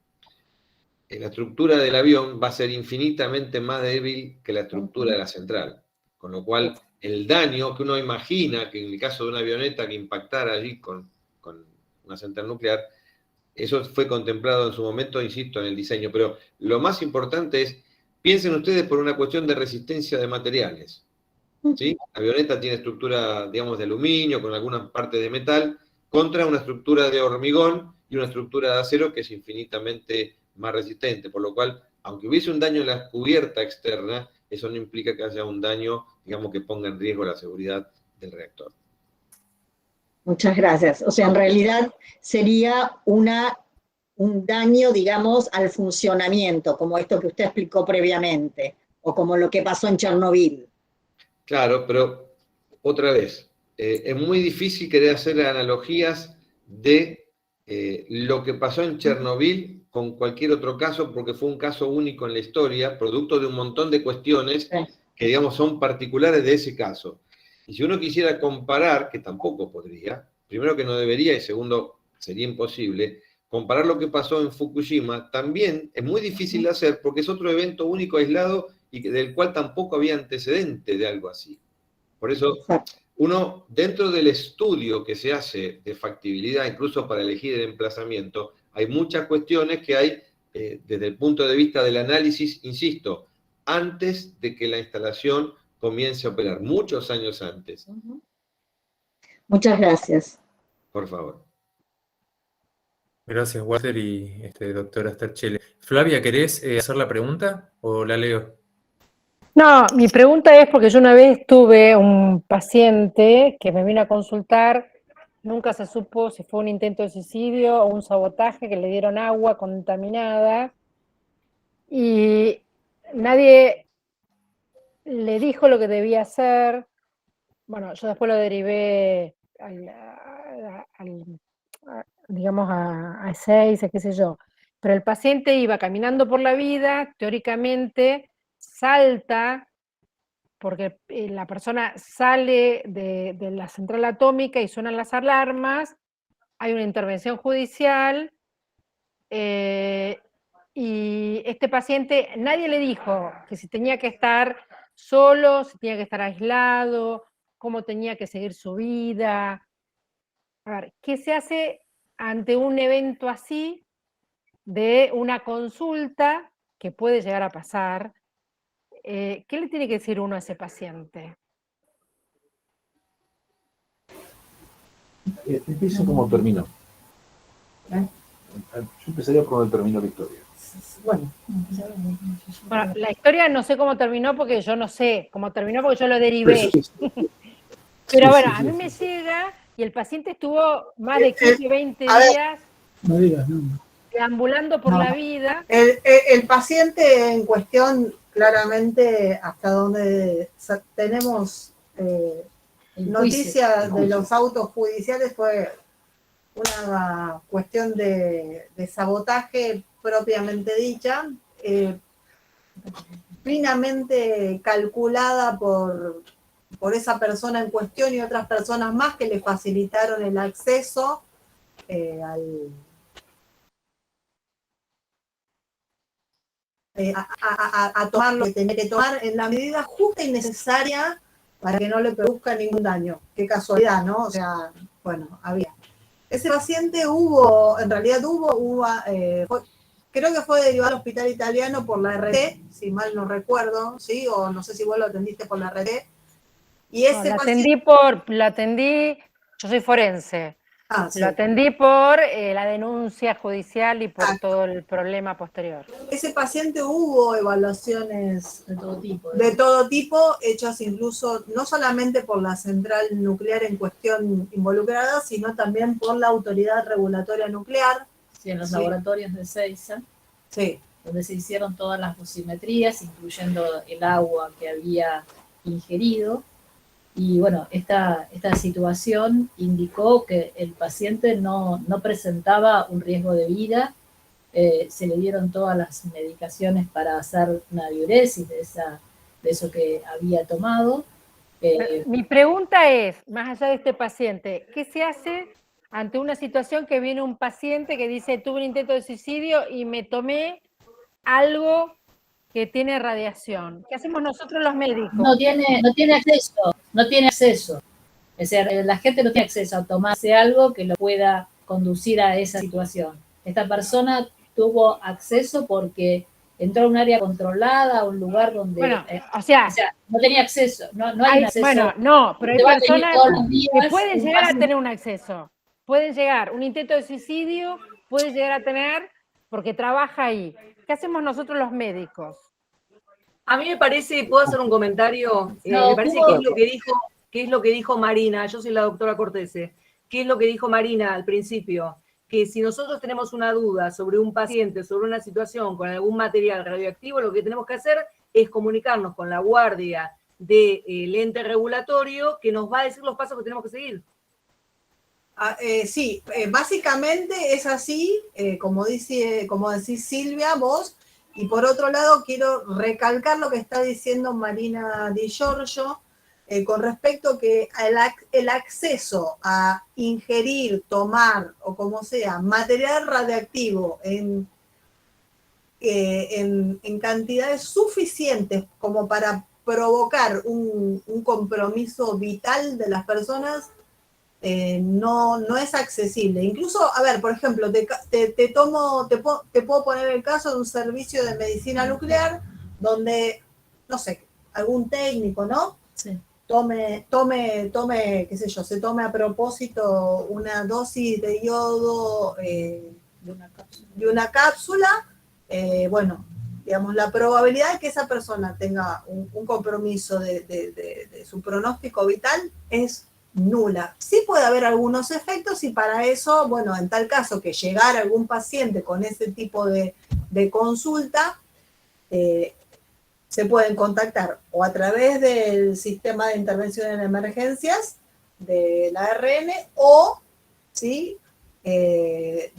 La estructura del avión va a ser infinitamente más débil que la estructura de la central, con lo cual el daño que uno imagina, que en el caso de una avioneta que impactara allí con una central nuclear, eso fue contemplado en su momento, insisto, en el diseño, pero lo más importante es, piensen ustedes por una cuestión de resistencia de materiales, ¿sí? La avioneta tiene estructura, digamos, de aluminio, con algunas partes de metal, contra una estructura de hormigón y una estructura de acero que es infinitamente más resistente, por lo cual, aunque hubiese un daño en la cubierta externa, eso no implica que haya un daño, digamos, que ponga en riesgo la seguridad del reactor. Muchas gracias. O sea, en realidad sería un daño, digamos, al funcionamiento, como esto que usted explicó previamente, o como lo que pasó en Chernobyl. Claro, pero otra vez, es muy difícil querer hacer analogías de lo que pasó en Chernobyl con cualquier otro caso, porque fue un caso único en la historia, producto de un montón de cuestiones que, digamos, son particulares de ese caso. Y si uno quisiera comparar, que tampoco podría, primero que no debería y segundo sería imposible, comparar lo que pasó en Fukushima también es muy difícil de hacer porque es otro evento único, aislado y del cual tampoco había antecedente de algo así. Por eso, uno, dentro del estudio que se hace de factibilidad, incluso para elegir el emplazamiento, hay muchas cuestiones que hay desde el punto de vista del análisis, insisto, antes de que la instalación comience a operar, muchos años antes. Muchas gracias. Por favor. Gracias, Walter y doctora Sterchele. Flavia, ¿querés hacer la pregunta o la leo? No, mi pregunta es porque yo una vez tuve un paciente que me vino a consultar, nunca se supo si fue un intento de suicidio o un sabotaje, que le dieron agua contaminada y nadie le dijo lo que debía hacer. Bueno, yo después lo derivé digamos a E6, qué sé yo, pero el paciente iba caminando por la vida, teóricamente salta, porque la persona sale de la central atómica y suenan las alarmas, hay una intervención judicial, y este paciente, nadie le dijo que si tenía que estar solo, si tenía que estar aislado, cómo tenía que seguir su vida. A ver, ¿qué se hace ante un evento así de una consulta que puede llegar a pasar? ¿Qué le tiene que decir uno a ese paciente? Empieza como terminó. Yo empezaría por donde terminó la historia. Bueno, la historia no sé cómo terminó porque yo no sé cómo terminó porque yo lo derivé. Pero bueno, a mí me llega y el paciente estuvo más de 15, 20 días deambulando por la vida. El paciente en cuestión, claramente, hasta donde tenemos noticias de los autos judiciales, fue una cuestión de sabotaje propiamente dicha, finamente calculada por esa persona en cuestión y otras personas más que le facilitaron el acceso a tomar lo que tenía que tomar en la medida justa y necesaria para que no le produzca ningún daño. Qué casualidad, ¿no? O sea, bueno, había. Ese paciente en realidad creo que fue derivado al hospital italiano por la RT, si mal no recuerdo, ¿sí? O no sé si vos lo atendiste por la RT. Y ese lo atendí, yo soy forense, sí. Lo atendí por la denuncia judicial y por todo el problema posterior. Ese paciente hubo evaluaciones de todo tipo, hechas incluso no solamente por la central nuclear en cuestión involucrada, sino también por la autoridad regulatoria nuclear. Sí, en los laboratorios de Ezeiza, donde se hicieron todas las dosimetrías, incluyendo el agua que había ingerido. Y bueno, esta situación indicó que el paciente no presentaba un riesgo de vida. Se le dieron todas las medicaciones para hacer una diuresis de eso que había tomado. Mi pregunta es, más allá de este paciente, ¿qué se hace ante una situación que viene un paciente que dice, tuve un intento de suicidio y me tomé algo que tiene radiación? ¿Qué hacemos nosotros los médicos? No tiene acceso. Es decir, la gente no tiene acceso a tomarse algo que lo pueda conducir a esa situación. Esta persona tuvo acceso porque entró a un área controlada, a un lugar donde... Bueno, no tenía acceso. No hay acceso. Bueno, no, pero hay personas que pueden llegar a tener un acceso. Pueden llegar, un intento de suicidio puede llegar a tener porque trabaja ahí. ¿Qué hacemos nosotros los médicos? A mí me parece, ¿puedo hacer un comentario? Me parece que es lo que dijo Marina, yo soy la doctora Cortese, ¿qué es lo que dijo Marina al principio? Que si nosotros tenemos una duda sobre un paciente, sobre una situación con algún material radioactivo, lo que tenemos que hacer es comunicarnos con la guardia del ente regulatorio que nos va a decir los pasos que tenemos que seguir. Sí, básicamente es así, como decís Silvia, vos, y por otro lado quiero recalcar lo que está diciendo Marina Di Giorgio, con respecto que el acceso a ingerir, tomar o como sea material radiactivo en cantidades suficientes como para provocar un compromiso vital de las personas, no es accesible. Incluso, a ver, por ejemplo, te puedo poner el caso de un servicio de medicina nuclear donde, no sé, algún técnico, ¿no? Sí. Tome, qué sé yo, se tome a propósito una dosis de yodo de una cápsula, bueno, digamos, la probabilidad de que esa persona tenga un compromiso de su pronóstico vital es nula. Sí puede haber algunos efectos y para eso, bueno, en tal caso que llegara algún paciente con ese tipo de consulta, se pueden contactar o a través del sistema de intervención en emergencias de la ARN o, ¿sí?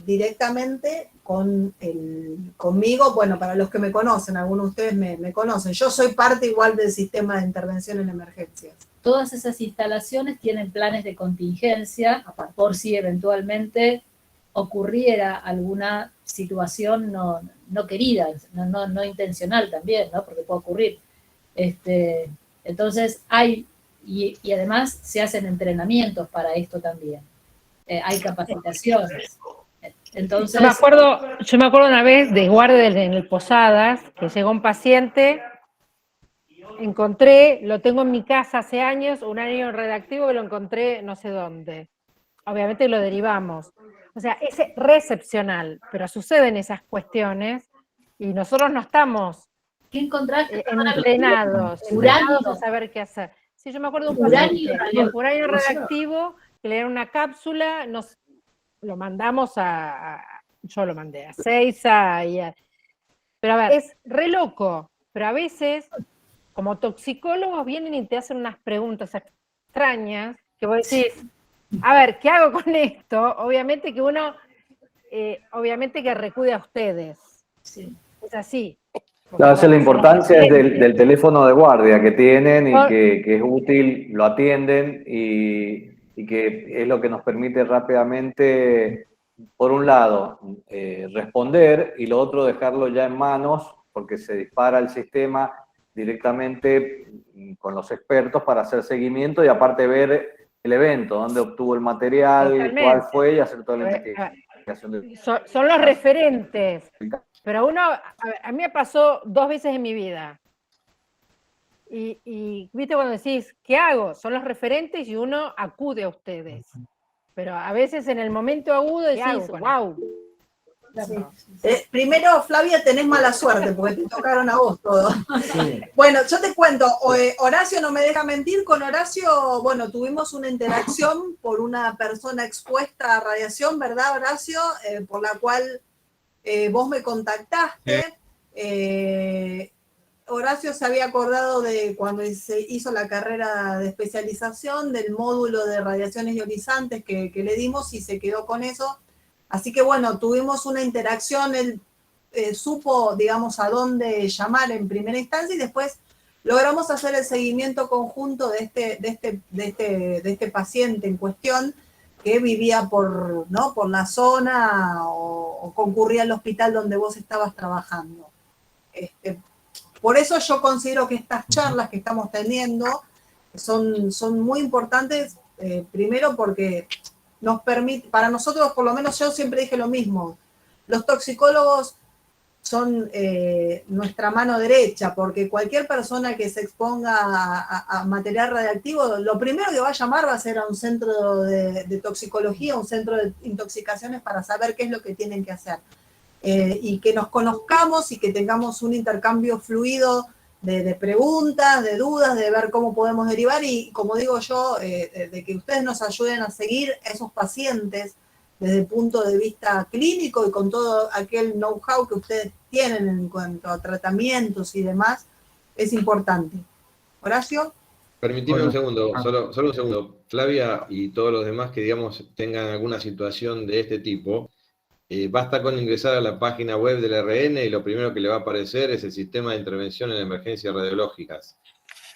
Directamente conmigo. Bueno, para los que me conocen, algunos de ustedes me conocen, yo soy parte igual del sistema de intervención en emergencias. Todas esas instalaciones tienen planes de contingencia por si eventualmente ocurriera alguna situación no querida, no intencional también, ¿no? Porque puede ocurrir. Entonces hay, y además se hacen entrenamientos para esto también. Hay capacitaciones. Entonces, yo me acuerdo una vez de guardia en el Posadas, que llegó un paciente, lo tengo en mi casa hace años, un año redactivo que lo encontré no sé dónde. Obviamente lo derivamos. O sea, es recepcional, pero suceden esas cuestiones y nosotros no estamos entrenados a saber qué hacer. Sí, yo me acuerdo de un paciente uranio radioactivo que le dieron una cápsula, lo mandamos yo lo mandé a Seiza, pero a ver, es re loco, pero a veces, como toxicólogos vienen y te hacen unas preguntas extrañas, que vos decís, a ver, ¿qué hago con esto? Obviamente que uno, obviamente que recude a ustedes. Sí. Es así. Claro, esa es la importancia del teléfono de guardia que tienen y que es útil, lo atienden y que es lo que nos permite rápidamente, por un lado, responder y lo otro dejarlo ya en manos porque se dispara el sistema directamente con los expertos para hacer seguimiento y aparte ver el evento, dónde obtuvo el material, totalmente, cuál fue y hacer toda la investigación. Son los referentes. Pero a mí me pasó 2 veces en mi vida. Y viste cuando decís, ¿qué hago? Son los referentes y uno acude a ustedes. Pero a veces en el momento agudo decís, wow. Sí. Primero, Flavia, tenés mala suerte porque te tocaron a vos todo. Sí. Bueno, yo te cuento, Horacio no me deja mentir, con Horacio, bueno, tuvimos una interacción por una persona expuesta a radiación, ¿verdad, Horacio? Por la cual vos me contactaste. Horacio se había acordado de cuando se hizo la carrera de especialización del módulo de radiaciones ionizantes que le dimos y se quedó con eso. Así que bueno, tuvimos una interacción, él supo, digamos, a dónde llamar en primera instancia y después logramos hacer el seguimiento conjunto de este paciente en cuestión que vivía por la zona o concurría al hospital donde vos estabas trabajando. Por eso yo considero que estas charlas que estamos teniendo son muy importantes, primero porque nos permite, para nosotros, por lo menos yo siempre dije lo mismo, los toxicólogos son nuestra mano derecha, porque cualquier persona que se exponga a material radiactivo, lo primero que va a llamar va a ser a un centro de toxicología, un centro de intoxicaciones para saber qué es lo que tienen que hacer. Y que nos conozcamos y que tengamos un intercambio fluido de preguntas, de dudas, de ver cómo podemos derivar y, como digo yo, de que ustedes nos ayuden a seguir a esos pacientes desde el punto de vista clínico y con todo aquel know-how que ustedes tienen en cuanto a tratamientos y demás, es importante. Horacio. Permitime un segundo, solo un segundo. Flavia y todos los demás que, digamos, tengan alguna situación de este tipo, basta con ingresar a la página web del RN y lo primero que le va a aparecer es el sistema de intervención en emergencias radiológicas.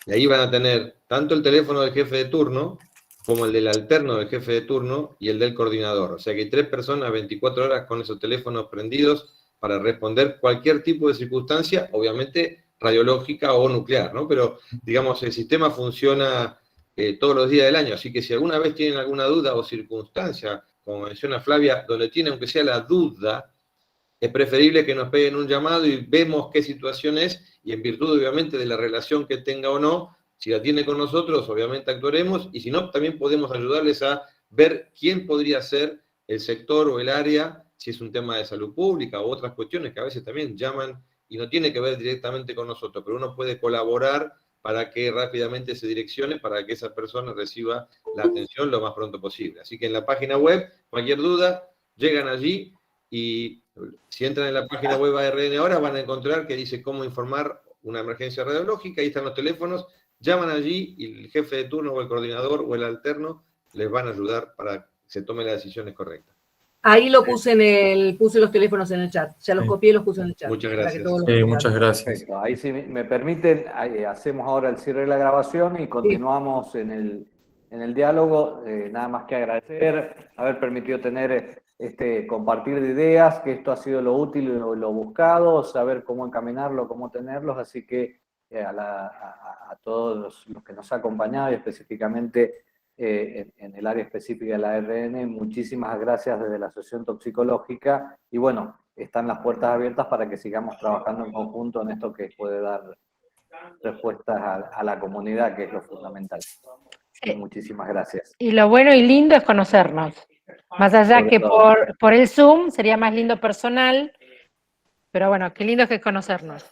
Y ahí van a tener tanto el teléfono del jefe de turno, como el del alterno del jefe de turno y el del coordinador. O sea que hay 3 personas 24 horas con esos teléfonos prendidos para responder cualquier tipo de circunstancia, obviamente radiológica o nuclear, ¿no? Pero, digamos, el sistema funciona todos los días del año, así que si alguna vez tienen alguna duda o circunstancia, como menciona Flavia, donde tiene aunque sea la duda, es preferible que nos peguen un llamado y vemos qué situación es, y en virtud, obviamente, de la relación que tenga o no, si la tiene con nosotros, obviamente actuaremos, y si no, también podemos ayudarles a ver quién podría ser el sector o el área, si es un tema de salud pública o otras cuestiones que a veces también llaman y no tiene que ver directamente con nosotros, pero uno puede colaborar para que rápidamente se direccione, para que esa persona reciba la atención lo más pronto posible. Así que en la página web, cualquier duda, llegan allí y si entran en la página web ARN ahora van a encontrar que dice cómo informar una emergencia radiológica, ahí están los teléfonos, llaman allí y el jefe de turno o el coordinador o el alterno les van a ayudar para que se tomen las decisiones correctas. Ahí lo puse puse los teléfonos en el chat, ya los copié y los puse en el chat. Muchas gracias. Muchas gracias. Perfecto. Ahí si me permiten, hacemos ahora el cierre de la grabación y continuamos en el diálogo. Nada más que agradecer, haber permitido tener compartir de ideas, que esto ha sido lo útil y lo buscado, saber cómo encaminarlo, cómo tenerlos, así que a todos los que nos han acompañado y específicamente en el área específica de la ARN, muchísimas gracias desde la Asociación Toxicológica y bueno, están las puertas abiertas para que sigamos trabajando en conjunto en esto que puede dar respuestas a la comunidad, que es lo fundamental. Muchísimas gracias. Y lo bueno y lindo es conocernos. Más allá que por el Zoom sería más lindo personal, pero bueno, qué lindo es que conocernos.